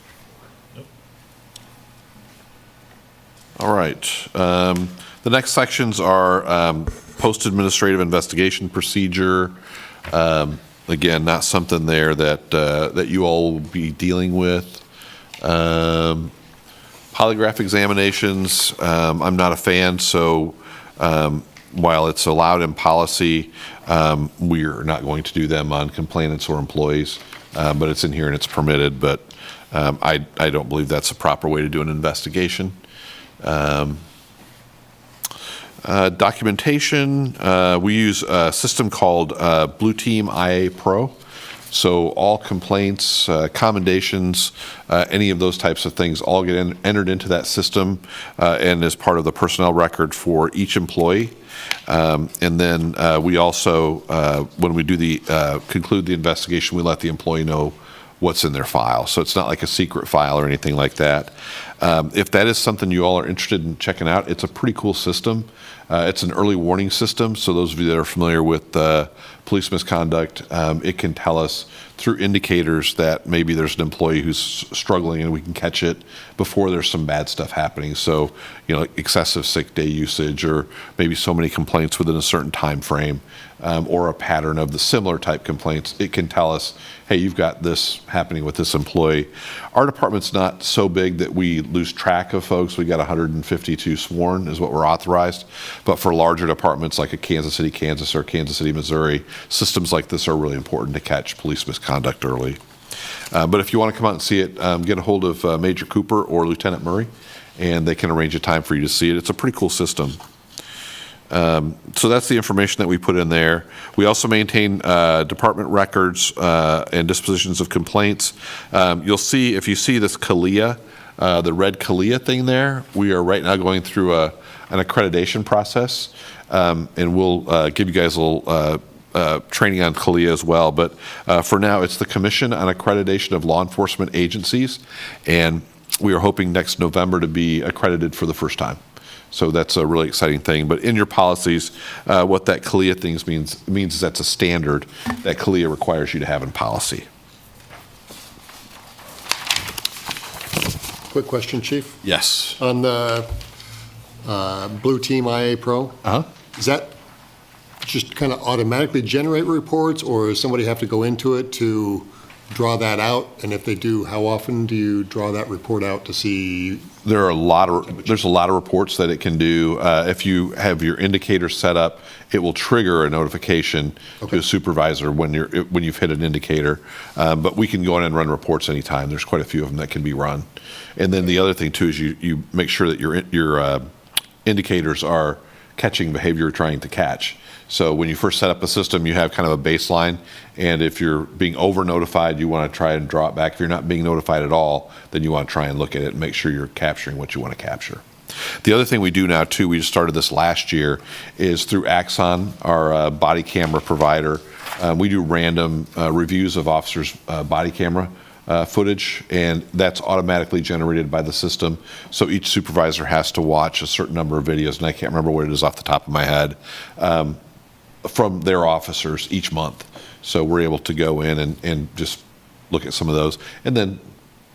All right. The next sections are post-administrative investigation procedure. Again, not something there that you all will be dealing with. Polygraph examinations, I'm not a fan, so while it's allowed in policy, we're not going to do them on complainants or employees, but it's in here and it's permitted, but I don't believe that's a proper way to do an investigation. Documentation, we use a system called Blue Team IA Pro. So all complaints, commendations, any of those types of things all get entered into that system and as part of the personnel record for each employee. And then we also, when we do conclude the investigation, we let the employee know what's in their file. So it's not like a secret file or anything like that. If that is something you all are interested in checking out, it's a pretty cool system. It's an early warning system, so those of you that are familiar with police misconduct, it can tell us through indicators that maybe there's an employee who's struggling and we can catch it before there's some bad stuff happening. So, you know, excessive sick day usage or maybe so many complaints within a certain time frame or a pattern of the similar type complaints, it can tell us, hey, you've got this happening with this employee. Our department's not so big that we lose track of folks. We got 152 sworn is what we're authorized. But for larger departments like a Kansas City, Kansas or Kansas City, Missouri, systems like this are really important to catch police misconduct early. But if you want to come out and see it, get a hold of Major Cooper or Lieutenant Murray, and they can arrange a time for you to see it. It's a pretty cool system. So that's the information that we put in there. We also maintain department records and dispositions of complaints. You'll see, if you see this CALIA, the red CALIA thing there, we are right now going through an accreditation process, and we'll give you guys a little training on CALIA as well. But for now, it's the Commission on Accreditation of Law Enforcement Agencies, and we are hoping next November to be accredited for the first time. So that's a really exciting thing. But in your policies, what that CALIA thing means is that's a standard that CALIA requires you to have in policy. Quick question, Chief. Yes. On the Blue Team IA Pro, does that just kind of automatically generate reports, or does somebody have to go into it to draw that out? And if they do, how often do you draw that report out to see? There's a lot of reports that it can do. If you have your indicator set up, it will trigger a notification to a supervisor when you've hit an indicator. But we can go in and run reports anytime. There's quite a few of them that can be run. And then the other thing too is you make sure that your indicators are catching behavior you're trying to catch. So when you first set up a system, you have kind of a baseline, and if you're being over-notified, you want to try and draw it back. If you're not being notified at all, then you want to try and look at it and make sure you're capturing what you want to capture. The other thing we do now, too, we just started this last year, is through Axon, our body camera provider, we do random reviews of officers' body camera footage, and that's automatically generated by the system. So each supervisor has to watch a certain number of videos, and I can't remember what it is off the top of my head, from their officers each month. So we're able to go in and just look at some of those. And then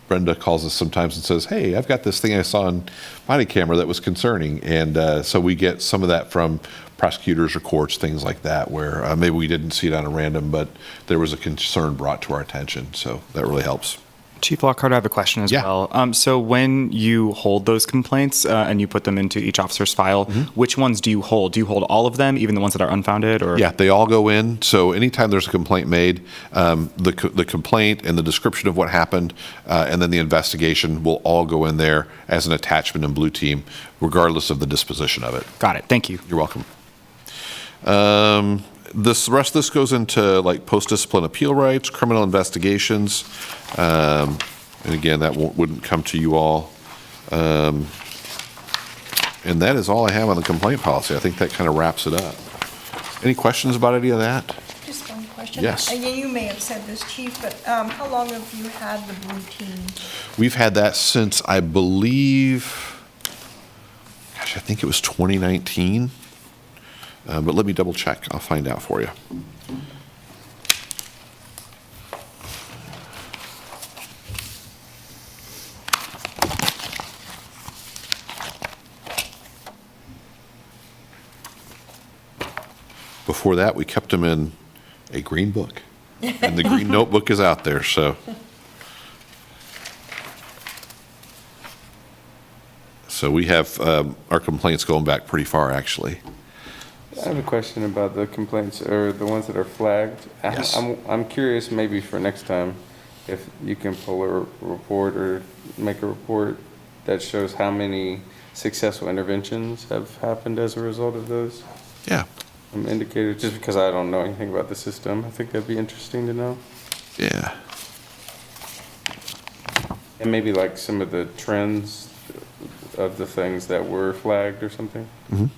Brenda calls us sometimes and says, hey, I've got this thing I saw on body camera that was concerning. And so we get some of that from prosecutors or courts, things like that, where maybe we didn't see it on a random, but there was a concern brought to our attention. So that really helps. Chief Lockhart, I have a question as well. So when you hold those complaints and you put them into each officer's file, which ones do you hold? Do you hold all of them, even the ones that are unfounded? Or? Yeah, they all go in. So anytime there's a complaint made, the complaint and the description of what happened and then the investigation will all go in there as an attachment in Blue Team, regardless of the disposition of it. Got it. Thank you. You're welcome. The rest of this goes into like post-discipline appeal rights, criminal investigations. And again, that wouldn't come to you all. And that is all I have on the complaint policy. I think that kind of wraps it up. Any questions about any of that? Just one question. Yes. You may have said this, Chief, but how long have you had the blue team? We've had that since, I believe, gosh, I think it was 2019. But let me double check. I'll find out for you. Before that, we kept them in a green book. And the green notebook is out there, so. So we have our complaints going back pretty far, actually. I have a question about the complaints, or the ones that are flagged. Yes. I'm curious, maybe for next time, if you can pull a report or make a report that shows how many successful interventions have happened as a result of those Yeah, indicators, just because I don't know anything about the system. I think that'd be interesting to know. yeah. And maybe like some of the trends of the things that were flagged or something. Mhm.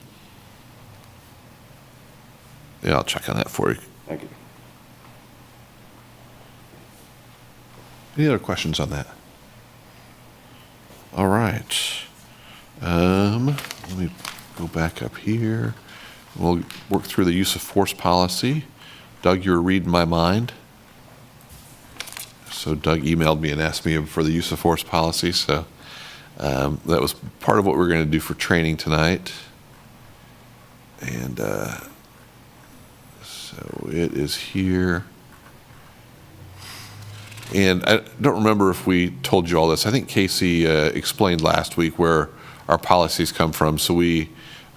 Yeah, I'll check on that for you. Thank you. Any other questions on that? All right. Let me go back up here. We'll work through the use of force policy. Doug, you're reading my mind. So Doug emailed me and asked me for the use of force policy. So that was part of what we're going to do for training tonight. And so it is here. And I don't remember if we told you all this. I think Casey explained last week where our policies come from. So we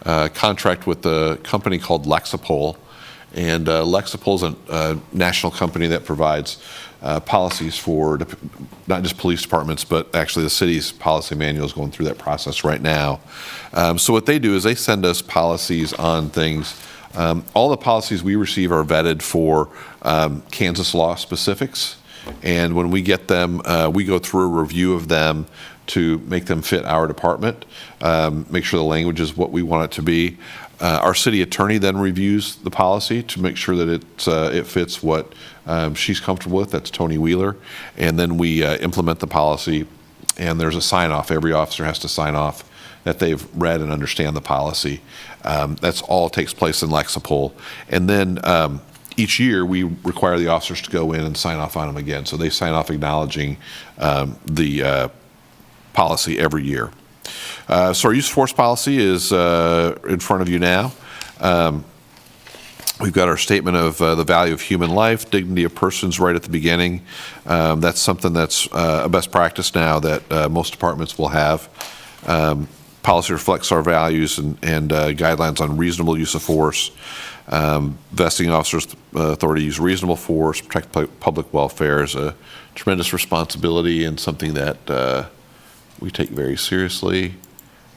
contract with a company called Lexipol. And Lexipol is a national company that provides policies for not just police departments, but actually the city's policy manual is going through that process right now. So what they do is they send us policies on things. All the policies we receive are vetted for Kansas law specifics. And when we get them, we go through a review of them to make them fit our department, make sure the language is what we want it to be. Our city attorney then reviews the policy to make sure that it fits what she's comfortable with. That's Tony Wheeler. And then we implement the policy, and there's a sign-off. Every officer has to sign off that they've read and understand the policy. That's all takes place in Lexipol. And then each year, we require the officers to go in and sign off on them again. So they sign off acknowledging the policy every year. So our use of force policy is in front of you now. We've got our statement of the value of human life, dignity of persons right at the beginning. That's something that's a best practice now that most departments will have. Policy reflects our values and guidelines on reasonable use of force. Vesting officers authority to use reasonable force, protect public welfare is a tremendous responsibility and something that we take very seriously.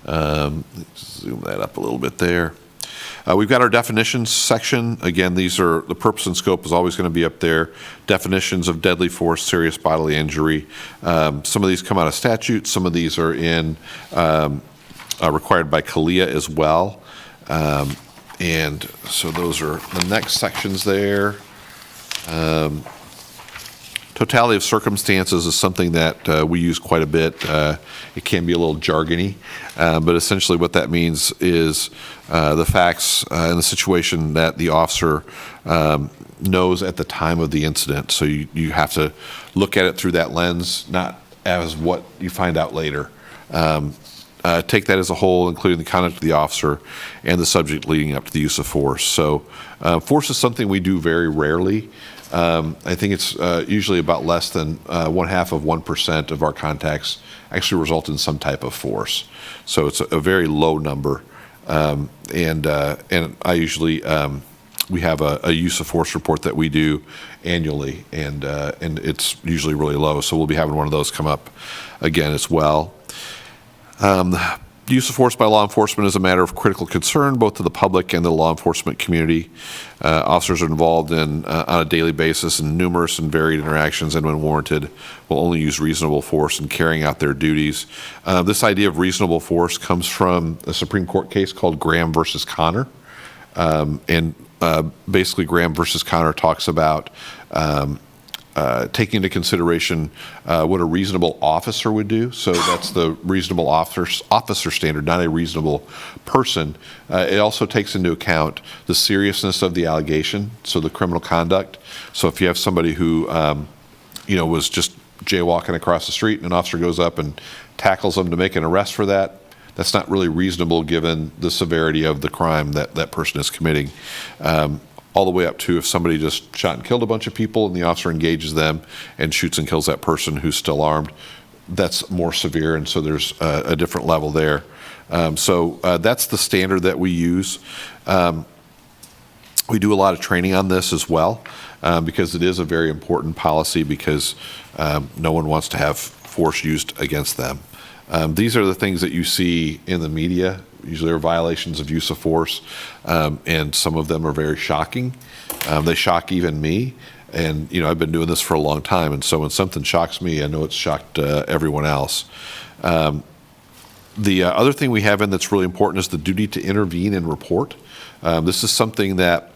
Let's zoom that up a little bit there. We've got our definitions section. Again, these are, the purpose and scope is always going to be up there. Definitions of deadly force, serious bodily injury. Some of these come out of statute. Some of these are in required by CALEA as well. And so those are the next sections there. Totality of circumstances is something that we use quite a bit. It can be a little jargony, but essentially what that means is the facts and the situation that the officer knows at the time of the incident. So you have to look at it through that lens, not as what you find out later. Take that as a whole, including the conduct of the officer and the subject leading up to the use of force. So force is something we do very rarely. I think it's usually about less than 0.5% of our contacts actually result in some type of force. So it's a very low number. And I usually, we have a use of force report that we do annually, and it's usually really low. So we'll be having one of those come up again as well. Use of force by law enforcement is a matter of critical concern both to the public and the law enforcement community. Officers are involved in on a daily basis in numerous and varied interactions, and when warranted, will only use reasonable force in carrying out their duties. This idea of reasonable force comes from a Supreme Court case called Graham versus Connor, and basically Graham versus Connor talks about taking into consideration what a reasonable officer would do. So that's the reasonable officer standard, not a reasonable person. It also takes into account the seriousness of the allegation, so the criminal conduct. So if you have somebody who, was just jaywalking across the street and an officer goes up and tackles them to make an arrest for that, that's not really reasonable given the severity of the crime that that person is committing. All the way up to if somebody just shot and killed a bunch of people and the officer engages them and shoots and kills that person who's still armed, that's more severe, and so there's a different level there. So that's the standard that we use. We do a lot of training on this as well, because it is a very important policy, because no one wants to have force used against them. These are the things that you see in the media. Usually are violations of use of force, and some of them are very shocking. They shock even me, and I've been doing this for a long time, and so when something shocks me, I know it's shocked everyone else. The other thing we have in that's really important is the duty to intervene and report. This is something that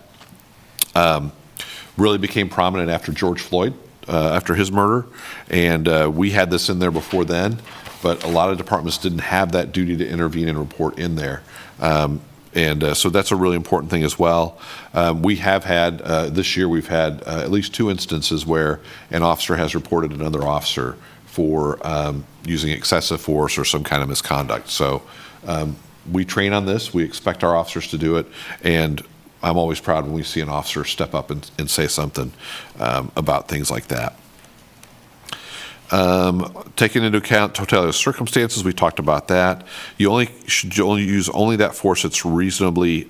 really became prominent after George Floyd, after his murder, and we had this in there before then. But a lot of departments didn't have that duty to intervene and report in there. So that's a really important thing as well. We have had, this year we've had at least 2 instances where an officer has reported another officer for using excessive force or some kind of misconduct. So we train on this. We expect our officers to do it. And I'm always proud when we see an officer step up and say something about things like that. Taking into account totality of circumstances, we talked about that. You should only use that force that's reasonably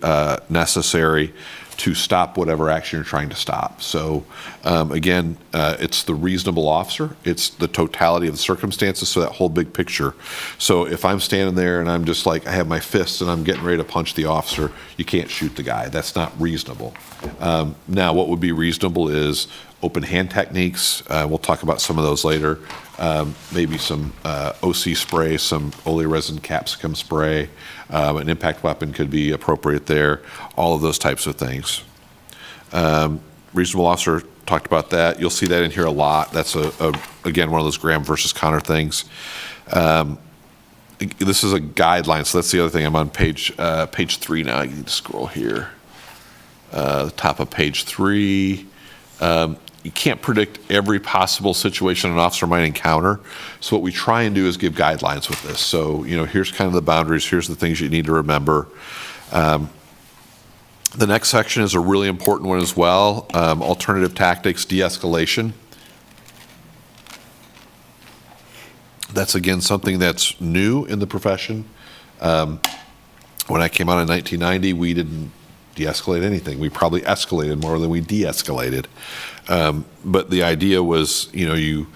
necessary to stop whatever action you're trying to stop. So again, it's the reasonable officer. It's the totality of the circumstances, so that whole big picture. So if I'm standing there and I'm just like, I have my fists and I'm getting ready to punch the officer, you can't shoot the guy. That's not reasonable. Now, what would be reasonable is open hand techniques. We'll talk about some of those later. Maybe some OC spray, some oleoresin capsicum spray. An impact weapon could be appropriate there. All of those types of things. Reasonable officer, talked about that. You'll see that in here a lot. That's, again, one of those Graham versus Connor things. This is a guideline, so that's the other thing. I'm on page 3 now. You can scroll here. The top of page 3. You can't predict every possible situation an officer might encounter. So what we try and do is give guidelines with this. So, here's kind of the boundaries. Here's the things you need to remember. The next section is a really important one as well. Alternative tactics, de-escalation. That's, again, something that's new in the profession. When I came out in 1990, we didn't de-escalate anything. We probably escalated more than we de-escalated. But the idea was, you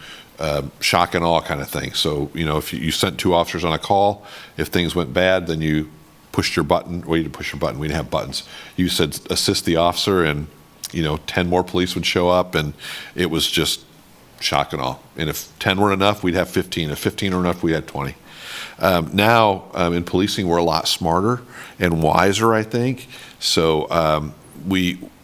shock and awe kind of thing. So, if you sent 2 officers on a call, if things went bad, then you pushed your button. Well, you didn't push your button. We didn't have buttons. You said assist the officer, and 10 more police would show up, and it was just shock and awe. And if 10 were enough, we'd have 15. If 15 were enough, we had 20. Now, in policing, we're a lot smarter and wiser, I think. So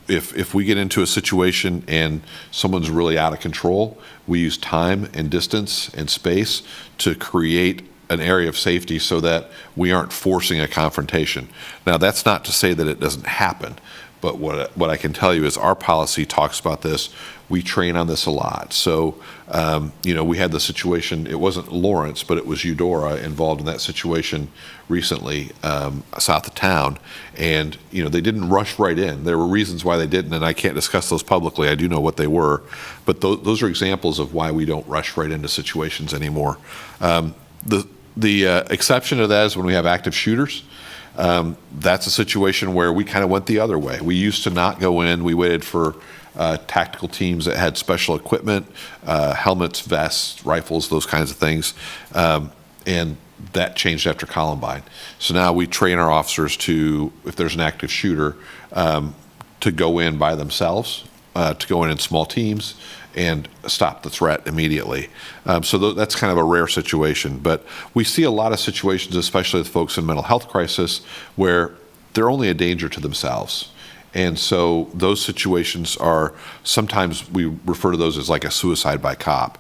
if we get into a situation and someone's really out of control, we use time and distance and space to create an area of safety so that we aren't forcing a confrontation. Now, that's not to say that it doesn't happen, but what I can tell you is our policy talks about this. We train on this a lot. So, we had the situation, it wasn't Lawrence, but it was Eudora involved in that situation recently south of town. And, they didn't rush right in. There were reasons why they didn't, and I can't discuss those publicly. I do know what they were. But those are examples of why we don't rush right into situations anymore. The exception to that is when we have active shooters. That's a situation where we kind of went the other way. We used to not go in. We waited for tactical teams that had special equipment, helmets, vests, rifles, those kinds of things. And that changed after Columbine. So now we train our officers to, if there's an active shooter, to go in by themselves, to go in small teams and stop the threat immediately. So that's kind of a rare situation. But we see a lot of situations, especially with folks in mental health crisis, where they're only a danger to themselves. And so those situations are, sometimes we refer to those as like a suicide by cop.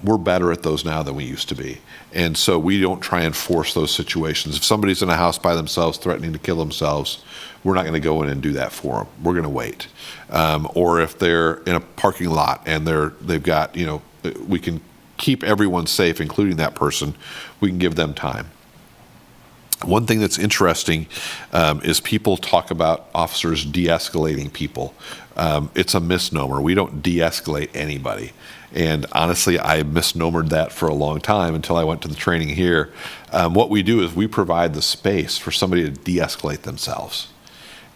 We're better at those now than we used to be. And so we don't try and force those situations. If somebody's in a house by themselves threatening to kill themselves, we're not going to go in and do that for them. We're going to wait. Or if they're in a parking lot and they've got, we can keep everyone safe, including that person, we can give them time. One thing that's interesting is people talk about officers de-escalating people. It's a misnomer. We don't de-escalate anybody. And honestly, I misnomered that for a long time until I went to the training here. What we do is we provide the space for somebody to de-escalate themselves.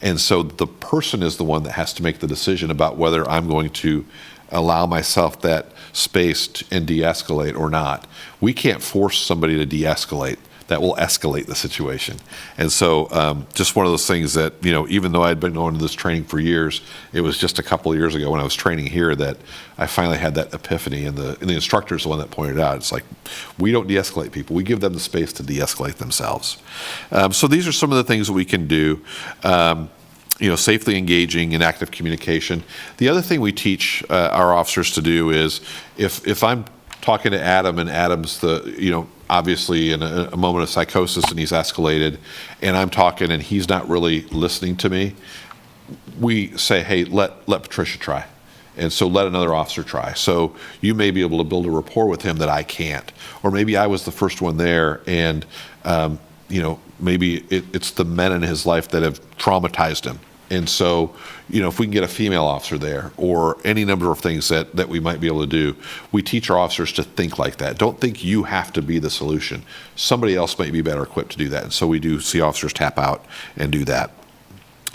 And so the person is the one that has to make the decision about whether I'm going to allow myself that space and de-escalate or not. We can't force somebody to de-escalate. That will escalate the situation. And so just one of those things that, even though I'd been going to this training for years, it was just a couple of years ago when I was training here that I finally had that epiphany, and the instructor's the one that pointed out, it's like, we don't de-escalate people. We give them the space to de-escalate themselves. So these are some of the things that we can do. Safely engaging in active communication. The other thing we teach our officers to do is if I'm talking to Adam and Adam's obviously in a moment of psychosis and he's escalated, and I'm talking and he's not really listening to me, we say, hey, let Patricia try. And so let another officer try. So you may be able to build a rapport with him that I can't. Or maybe I was the first one there and, maybe it's the men in his life that have traumatized him. And so, if we can get a female officer there or any number of things that we might be able to do, we teach our officers to think like that. Don't think you have to be the solution. Somebody else might be better equipped to do that. And so we do see officers tap out and do that.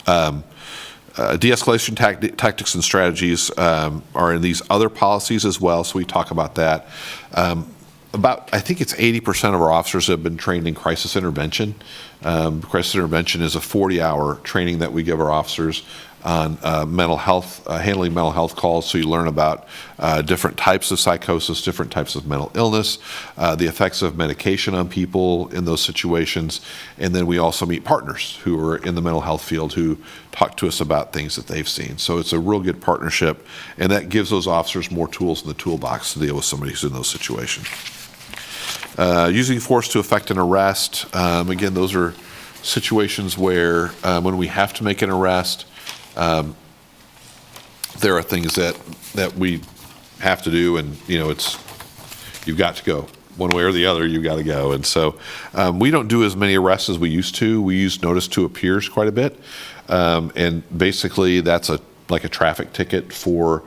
De-escalation tactics and strategies are in these other policies as well, so we talk about that. I think it's 80% of our officers have been trained in crisis intervention. Crisis intervention is a 40-hour training that we give our officers on mental health, handling mental health calls, so you learn about different types of psychosis, different types of mental illness, the effects of medication on people in those situations, and then we also meet partners who are in the mental health field who talk to us about things that they've seen. So it's a real good partnership, and that gives those officers more tools in the toolbox to deal with somebody who's in those situations. Using force to effect an arrest. Again, those are situations where when we have to make an arrest, there are things that we have to do, and you've got to go. One way or the other, you've got to go. And so we don't do as many arrests as we used to. We use notice to appears quite a bit. And basically that's like a traffic ticket for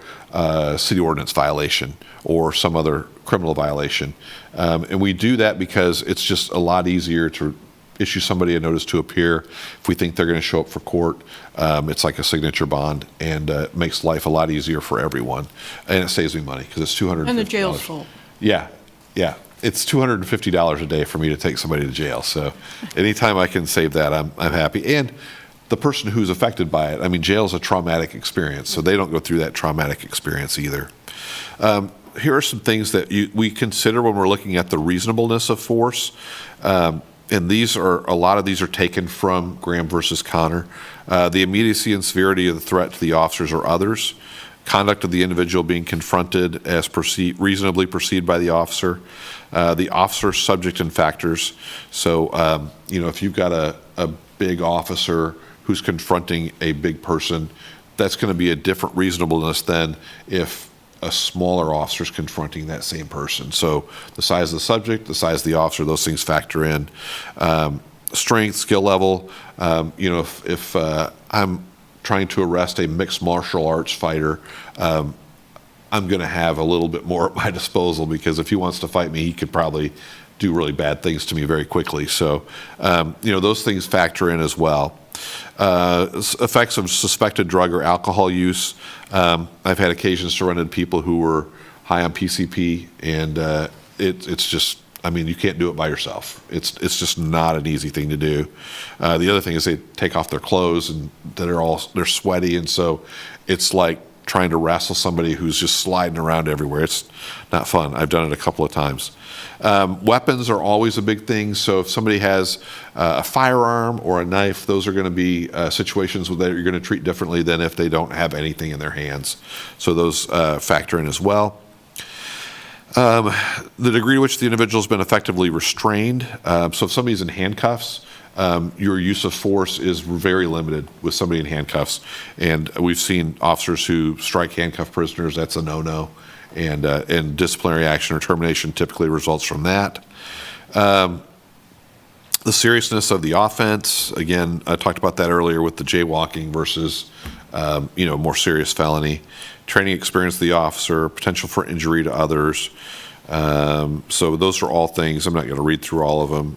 city ordinance violation or some other criminal violation. And we do that because it's just a lot easier to issue somebody a notice to appear if we think they're going to show up for court. It's like a signature bond, and it makes life a lot easier for everyone. And it saves me money because it's $250. And the jail's full. Yeah. It's $250 a day for me to take somebody to jail. So anytime I can save that, I'm happy. And the person who's affected by it, jail is a traumatic experience, so they don't go through that traumatic experience either. Here are some things that we consider when we're looking at the reasonableness of force. And a lot of these are taken from Graham versus Connor. The immediacy and severity of the threat to the officers or others, conduct of the individual being confronted as reasonably perceived by the officer, the officer's subject and factors. So, if you've got a big officer who's confronting a big person, that's going to be a different reasonableness than if a smaller officer is confronting that same person. So the size of the subject, the size of the officer, those things factor in. Strength, skill level. If I'm trying to arrest a mixed martial arts fighter, I'm going to have a little bit more at my disposal, because if he wants to fight me, he could probably do really bad things to me very quickly. So, those things factor in as well. Effects of suspected drug or alcohol use. I've had occasions to run into people who were high on PCP, and it's just, I mean, you can't do it by yourself. It's just not an easy thing to do. The other thing is they take off their clothes and they're sweaty, and so it's like trying to wrestle somebody who's just sliding around everywhere. It's not fun. I've done it a couple of times. Weapons are always a big thing. So if somebody has a firearm or a knife, those are going to be situations that you're going to treat differently than if they don't have anything in their hands. So those factor in as well. The degree to which the individual has been effectively restrained. So if somebody's in handcuffs, your use of force is very limited with somebody in handcuffs. And we've seen officers who strike handcuffed prisoners. That's a no-no. And disciplinary action or termination typically results from that. The seriousness of the offense, again, I talked about that earlier with the jaywalking versus, more serious felony. Training experience of the officer, potential for injury to others. So those are all things, I'm not going to read through all of them,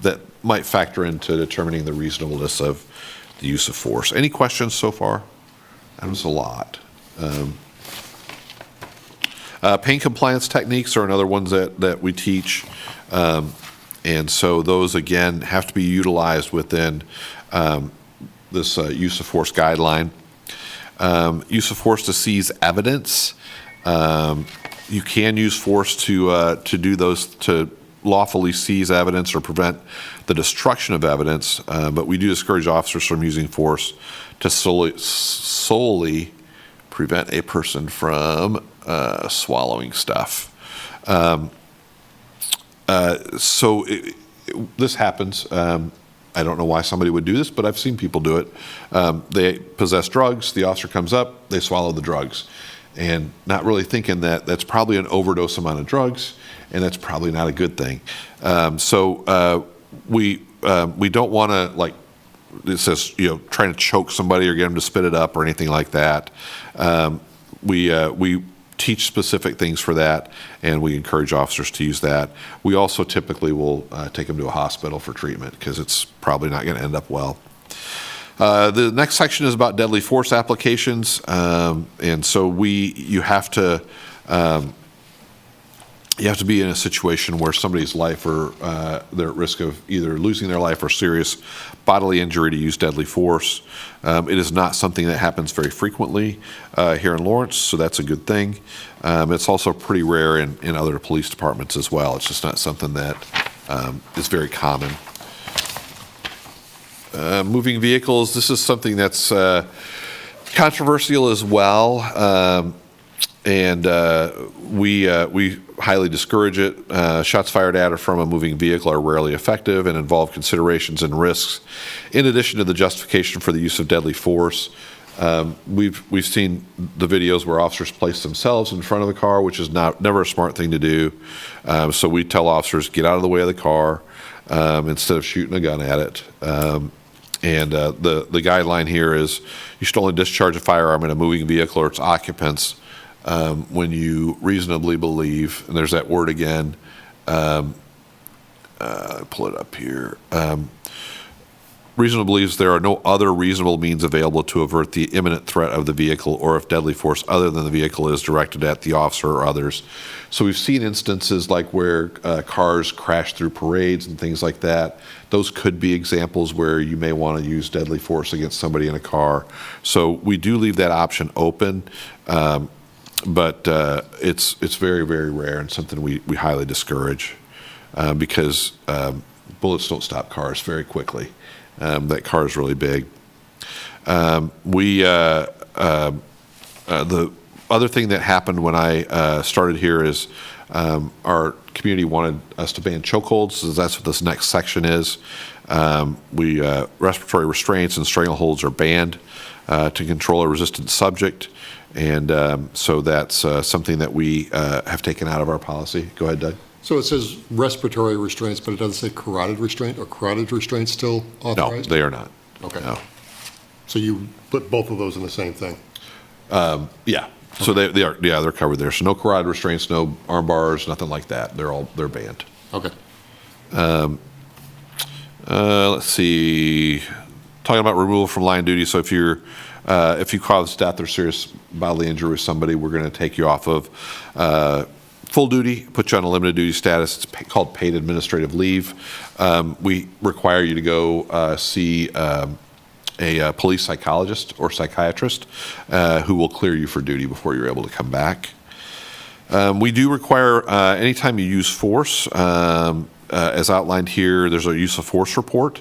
that might factor into determining the reasonableness of the use of force. Any questions so far? That was a lot. Pain compliance techniques are another ones that we teach. And so those, again, have to be utilized within this use of force guideline. Use of force to seize evidence. You can use force to do those, to lawfully seize evidence or prevent the destruction of evidence, but we do discourage officers from using force to solely prevent a person from swallowing stuff. This happens. I don't know why somebody would do this, but I've seen people do it. They possess drugs, the officer comes up, they swallow the drugs, and not really thinking that that's probably an overdose amount of drugs, and that's probably not a good thing. We don't want to, like, it says, trying to choke somebody or get them to spit it up or anything like that. We teach specific things for that, and we encourage officers to use that. We also typically will take them to a hospital for treatment because it's probably not going to end up well. The next section is about deadly force applications, and so you have to be in a situation where somebody's life or they're at risk of either losing their life or serious bodily injury to use deadly force. It is not something that happens very frequently here in Lawrence, so that's a good thing. It's also pretty rare in other police departments as well. It's just not something that is very common. Moving vehicles, this is something that's controversial as well. And we highly discourage it. Shots fired at or from a moving vehicle are rarely effective and involve considerations and risks, in addition to the justification for the use of deadly force. We've seen the videos where officers place themselves in front of the car, which is never a smart thing to do. So we tell officers, get out of the way of the car instead of shooting a gun at it. The guideline here is you should only discharge a firearm in a moving vehicle or its occupants when you reasonably believe, and there's that word again, pull it up here, reasonably believes there are no other reasonable means available to avert the imminent threat of the vehicle or if deadly force other than the vehicle is directed at the officer or others. So we've seen instances like where cars crash through parades and things like that. Those could be examples where you may want to use deadly force against somebody in a car. So we do leave that option open. But it's very, very rare and something we highly discourage because bullets don't stop cars very quickly. That car is really big. The other thing that happened when I started here is our community wanted us to ban chokeholds, so that's what this next section is. Respiratory restraints and strangleholds are banned to control a resistant subject. And so that's something that we have taken out of our policy. Go ahead, Doug. So it says respiratory restraints, but it doesn't say carotid restraint, or carotid restraint still authorized? No, they are not. Okay. No. So you put both of those in the same thing? Yeah. So they are, yeah, they're covered there. So no carotid restraints, no arm bars, nothing like that. They're banned. Okay. Let's see. Talking about removal from line duty. So if you cause death or serious bodily injury with somebody, we're going to take you off of Full duty, put you on a limited duty status. It's called paid administrative leave. We require you to go see a police psychologist or psychiatrist who will clear you for duty before you're able to come back. We do require, anytime you use force, as outlined here, there's a use of force report.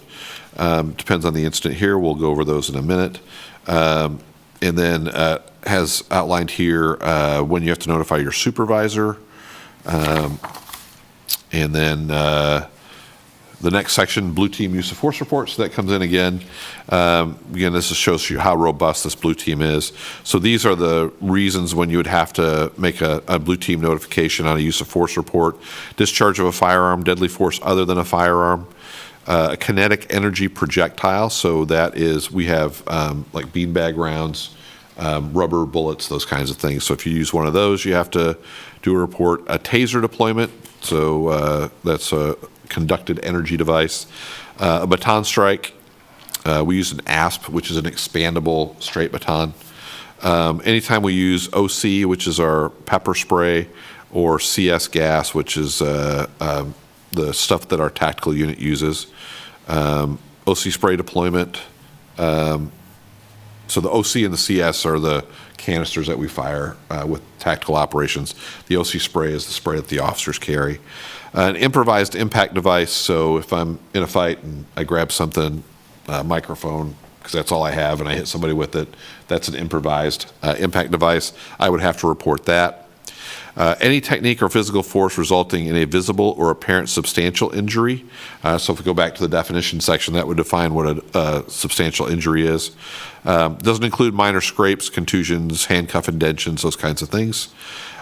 Depends on the incident here. We'll go over those in a minute. And then has outlined here when you have to notify your supervisor. And then the next section, blue team use of force report, so that comes in again. Again, this just shows you how robust this blue team is. So these are the reasons when you would have to make a blue team notification on a use of force report. Discharge of a firearm, deadly force other than a firearm, a kinetic energy projectile, so that is, we have like beanbag rounds, rubber bullets, those kinds of things. So if you use one of those, you have to do a report. A taser deployment, so that's a conducted energy device. A baton strike, we use an ASP, which is an expandable straight baton. Anytime we use OC, which is our pepper spray, or CS gas, which is the stuff that our tactical unit uses. OC spray deployment. So the OC and the CS are the canisters that we fire with tactical operations. The OC spray is the spray that the officers carry. An improvised impact device, so if I'm in a fight and I grab something, microphone, because that's all I have, and I hit somebody with it, that's an improvised impact device. I would have to report that. Any technique or physical force resulting in a visible or apparent substantial injury. So if we go back to the definition section, that would define what a substantial injury is. Doesn't include minor scrapes, contusions, handcuff indentions, those kinds of things.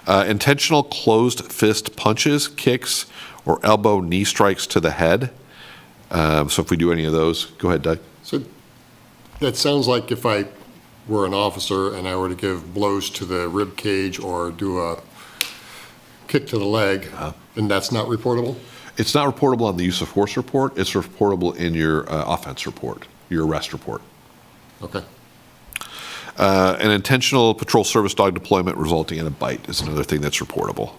Intentional closed fist punches, kicks, or elbow knee strikes to the head. So if we do any of those, go ahead, Doug. So that sounds like if I were an officer and I were to give blows to the rib cage or do a kick to the leg, then that's not reportable? It's not reportable on the use of force report. It's reportable in your offense report, your arrest report. Okay. An intentional patrol service dog deployment resulting in a bite is another thing that's reportable.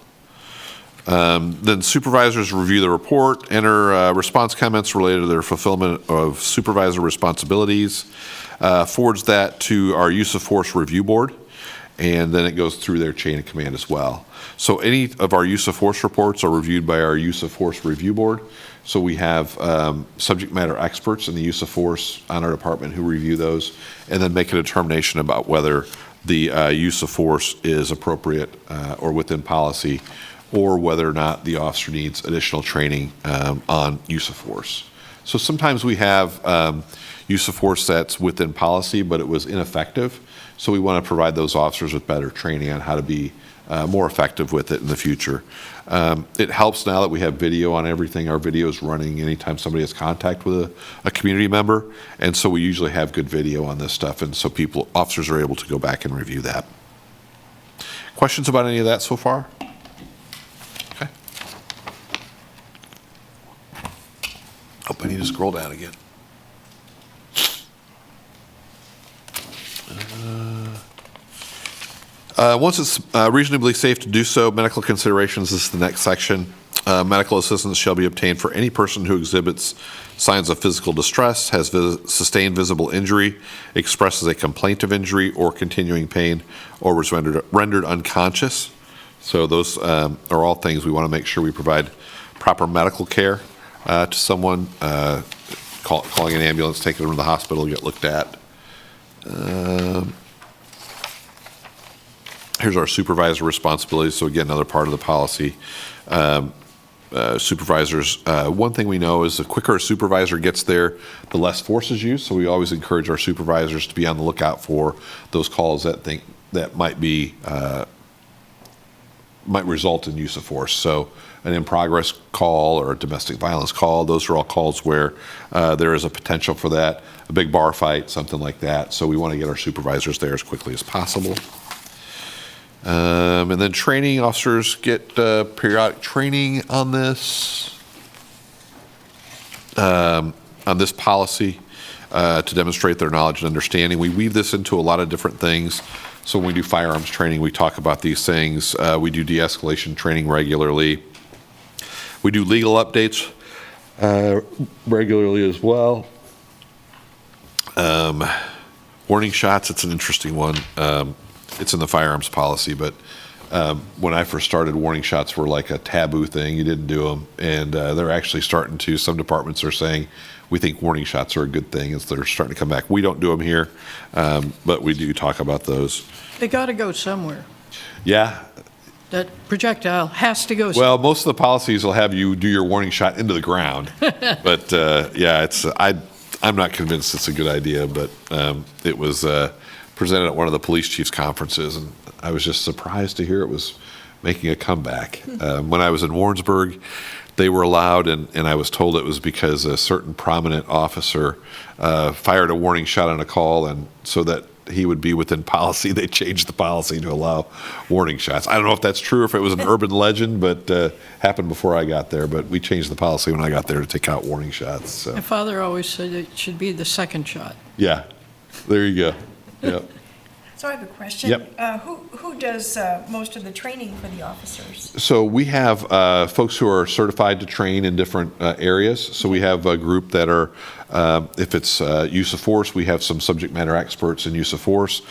Then supervisors review the report, enter response comments related to their fulfillment of supervisor responsibilities, forwards that to our use of force review board, and then it goes through their chain of command as well. So any of our use of force reports are reviewed by our use of force review board. So we have subject matter experts in the use of force on our department who review those and then make a determination about whether the use of force is appropriate or within policy, or whether or not the officer needs additional training on use of force. So sometimes we have use of force that's within policy, but it was ineffective. So we want to provide those officers with better training on how to be more effective with it in the future. It helps now that we have video on everything. Our video is running anytime somebody has contact with a community member, and so we usually have good video on this stuff, and so officers are able to go back and review that. Questions about any of that so far? Okay. Oh, I need to scroll down again. Once it's reasonably safe to do so, medical considerations is the next section. Medical assistance shall be obtained for any person who exhibits signs of physical distress, has sustained visible injury, expresses a complaint of injury or continuing pain, or was rendered unconscious. So those are all things we want to make sure we provide proper medical care to someone, calling an ambulance, taking them to the hospital, get looked at. Here's our supervisor responsibilities. So again, another part of the policy. Supervisors, one thing we know is the quicker a supervisor gets there, the less force is used. So we always encourage our supervisors to be on the lookout for those calls that might result in use of force. So an in-progress call or a domestic violence call, those are all calls where there is a potential for that, a big bar fight, something like that. So we want to get our supervisors there as quickly as possible. And then training, officers get periodic training on this policy to demonstrate their knowledge and understanding. We weave this into a lot of different things. So when we do firearms training, we talk about these things. We do de-escalation training regularly. We do legal updates regularly as well. Warning shots, it's an interesting one. It's in the firearms policy, but when I first started, warning shots were like a taboo thing. You didn't do them. And they're actually starting to, some departments are saying, we think warning shots are a good thing, as they're starting to come back. We don't do them here, but we do talk about those. They got to go somewhere. Yeah. That projectile has to go somewhere. Well, most of the policies will have you do your warning shot into the ground. But yeah, I'm not convinced it's a good idea, but it was presented at one of the police chiefs conferences, and I was just surprised to hear it was making a comeback. When I was in Warrensburg, they were allowed, and I was told it was because a certain prominent officer fired a warning shot on a call, and so that he would be within policy, they changed the policy to allow warning shots. I don't know if that's true or if it was an urban legend, but happened before I got there. But we changed the policy when I got there to take out warning shots. So. My father always said it should be the second shot. Yeah, there you go. Yep. So I have a question. Yep. Who does most of the training for the officers? So we have folks who are certified to train in different areas. So we have a group that are, if it's use of force, we have some subject matter experts in use of force.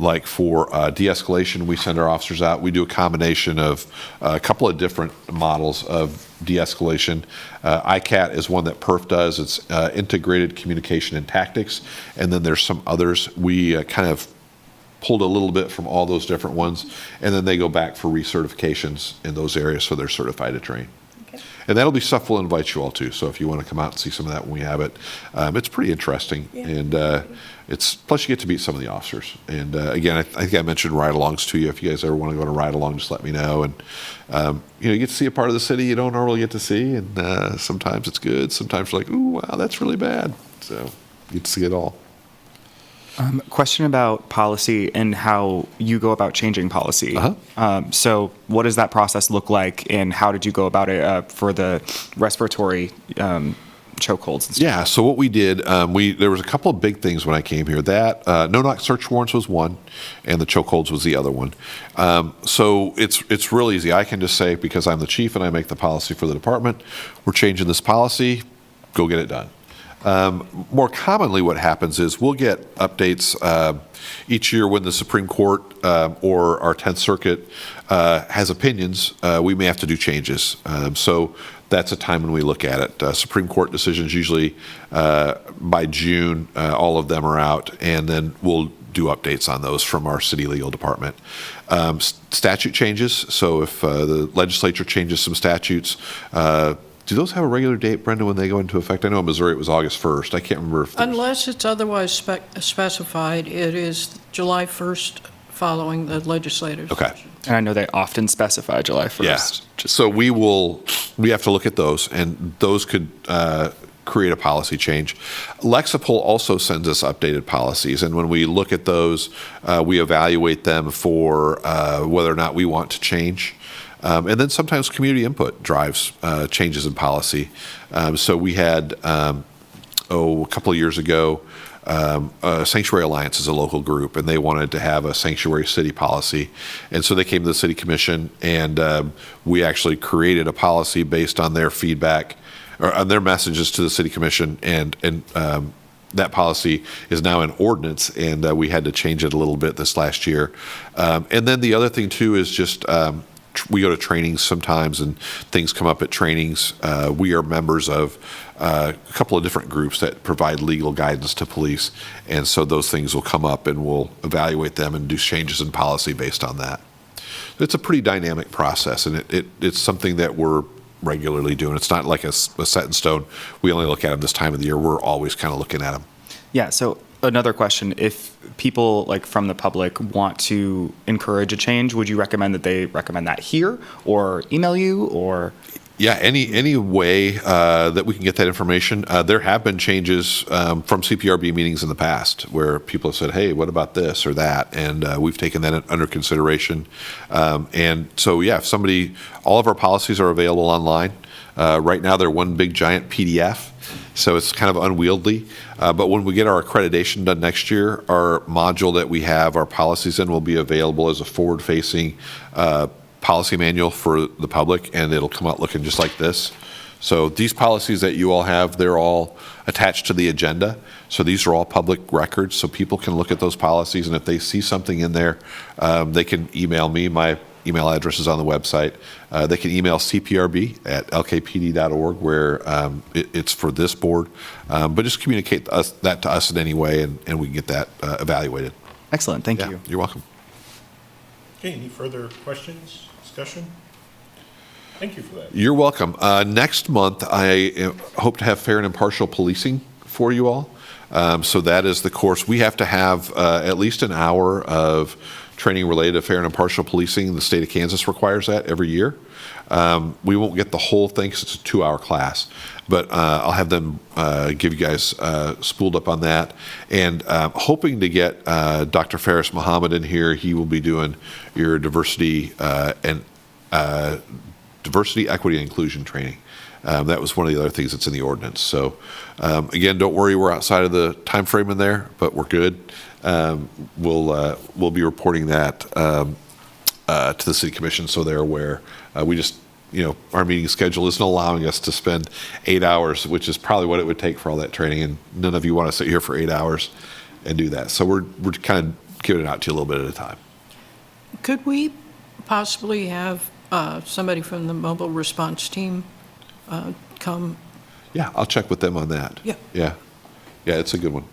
Like for de-escalation, we send our officers out. We do a combination of a couple of different models of de-escalation. ICAT is one that PERF does. It's integrated communication and tactics. And then there's some others. We kind of pulled a little bit from all those different ones, and then they go back for recertifications in those areas so they're certified to train. Okay. And that'll be stuff we'll invite you all to. So if you want to come out and see some of that when we have it, it's pretty interesting. Yeah. And it's, plus you get to meet some of the officers. And again, I think I mentioned ride-alongs to you. If you guys ever want to go on a ride-along, just let me know. And you get to see a part of the city you don't normally get to see. And sometimes it's good. Sometimes you're like, ooh, wow, that's really bad. So you get to see it all. Question about policy and how you go about changing policy. So what does that process look like, and how did you go about it for the respiratory chokeholds and stuff? Yeah, so what we did, there was a couple of big things when I came here. That no-knock search warrants was one, and the chokeholds was the other one. So it's real easy. I can just say, because I'm the chief and I make the policy for the department, we're changing this policy, go get it done. More commonly what happens is we'll get updates each year when the Supreme Court or our 10th Circuit has opinions. We may have to do changes. So that's a time when we look at it. Supreme Court decisions usually by June, all of them are out, and then we'll do updates on those from our city legal department. Statute changes, so if the legislature changes some statutes, do those have a regular date, Brenda, when they go into effect? I know in Missouri it was August 1st. I can't remember if there's... Unless it's otherwise specified, it is July 1st following the legislative Okay. session. And I know they often specify July 1st. Yeah. So we have to look at those, and those could create a policy change. Lexipol also sends us updated policies, and when we look at those, we evaluate them for whether or not we want to change. And then sometimes community input drives changes in policy. So we had, a couple of years ago, Sanctuary Alliance is a local group, and they wanted to have a sanctuary city policy. And so they came to the city commission, and we actually created a policy based on their feedback, or on their messages to the city commission, and that policy is now in ordinance, and we had to change it a little bit this last year. And then the other thing, too, is just we go to trainings sometimes, and things come up at trainings. We are members of a couple of different groups that provide legal guidance to police, and so those things will come up, and we'll evaluate them and do changes in policy based on that. It's a pretty dynamic process, and it's something that we're regularly doing. It's not like a set in stone. We only look at them this time of the year. We're always kind of looking at them. Yeah, so another question, if people like from the public want to encourage a change, would you recommend that they recommend that here or email you or? Yeah, any way that we can get that information. There have been changes from CPRB meetings in the past where people have said, hey, what about this or that? And we've taken that under consideration. And so, yeah, if all of our policies are available online. Right now, they're one big giant PDF. so it's kind of unwieldy. But when we get our accreditation done next year, our module that we have our policies in will be available as a forward-facing policy manual for the public, and it'll come out looking just like this. So these policies that you all have, they're all attached to the agenda. So these are all public records, so people can look at those policies, and if they see something in there, they can email me. My email address is on the website. They can email CPRB at lkpd.org, where it's for this board. But just communicate that to us in any way, and we can get that evaluated. Excellent, thank Yeah, you. you're welcome. Okay, any further questions, discussion? Thank you for that. You're welcome. Next month, I hope to have fair and impartial policing for you all. So that is the course. We have to have at least an hour of training related to fair and impartial policing. The state of Kansas requires that every year. We won't get the whole thing because it's a 2-hour class, but I'll have them give you guys spooled up on that. And hoping to get Dr. Faris Muhammad in here. He will be doing your diversity, equity, and inclusion training. That was one of the other things that's in the ordinance. So again, don't worry, we're outside of the time frame in there, but we're good. We'll be reporting that to the city commission so they're aware. We just, our meeting schedule isn't allowing us to spend 8 hours, which is probably what it would take for all that training, and none of you want to sit here for 8 hours and do that. So we're kind of giving it out to you a little bit at a time. Could we possibly have somebody from the mobile response team come? Yeah, I'll check with them on that. Yeah. Yeah, it's a good one.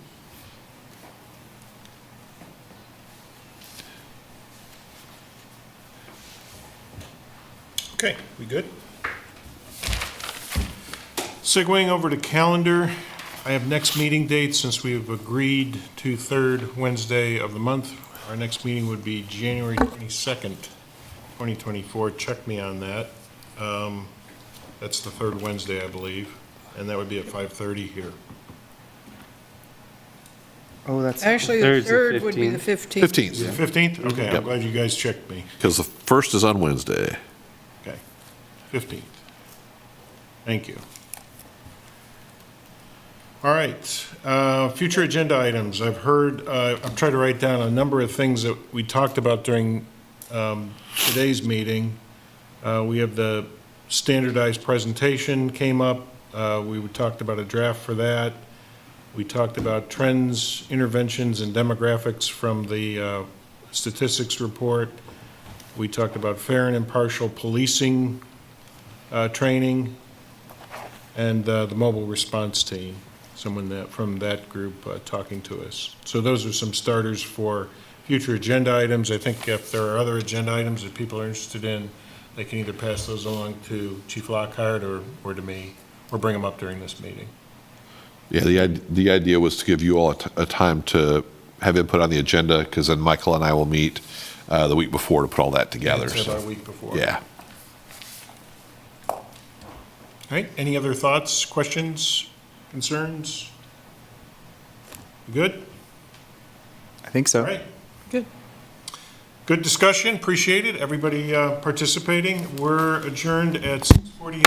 Okay, we good? Segueing over to calendar, I have next meeting dates since we've agreed to third Wednesday of the month. Our next meeting would be January 22nd, 2024. Check me on that. That's the third Wednesday, I believe, and that would be at 5:30 here. Oh, that's. Actually, the Thursday, third would be the 15th. 15th, 15th? Okay, I'm Yep. glad you guys checked me. because the first is on Wednesday. Okay, 15th. Thank you. All right, future agenda items. I've heard, I've tried to write down a number of things that we talked about during today's meeting. We have the standardized presentation came up. We talked about a draft for that. We talked about trends, interventions, and demographics from the statistics report. We talked about fair and impartial policing training, and the mobile response team, someone from that group talking to us. So those are some starters for future agenda items. I think if there are other agenda items that people are interested in, they can either pass those along to Chief Lockhart or to me, or bring them up during this meeting. Yeah, the idea was to give you all a time to have input on the agenda, because then Michael and I will meet the week before to put all that together. It's So, about a week before. yeah. All right, any other thoughts, questions, concerns? Good? I think so. All right. Good. Good discussion, appreciate it, everybody participating. We're adjourned at 6:48.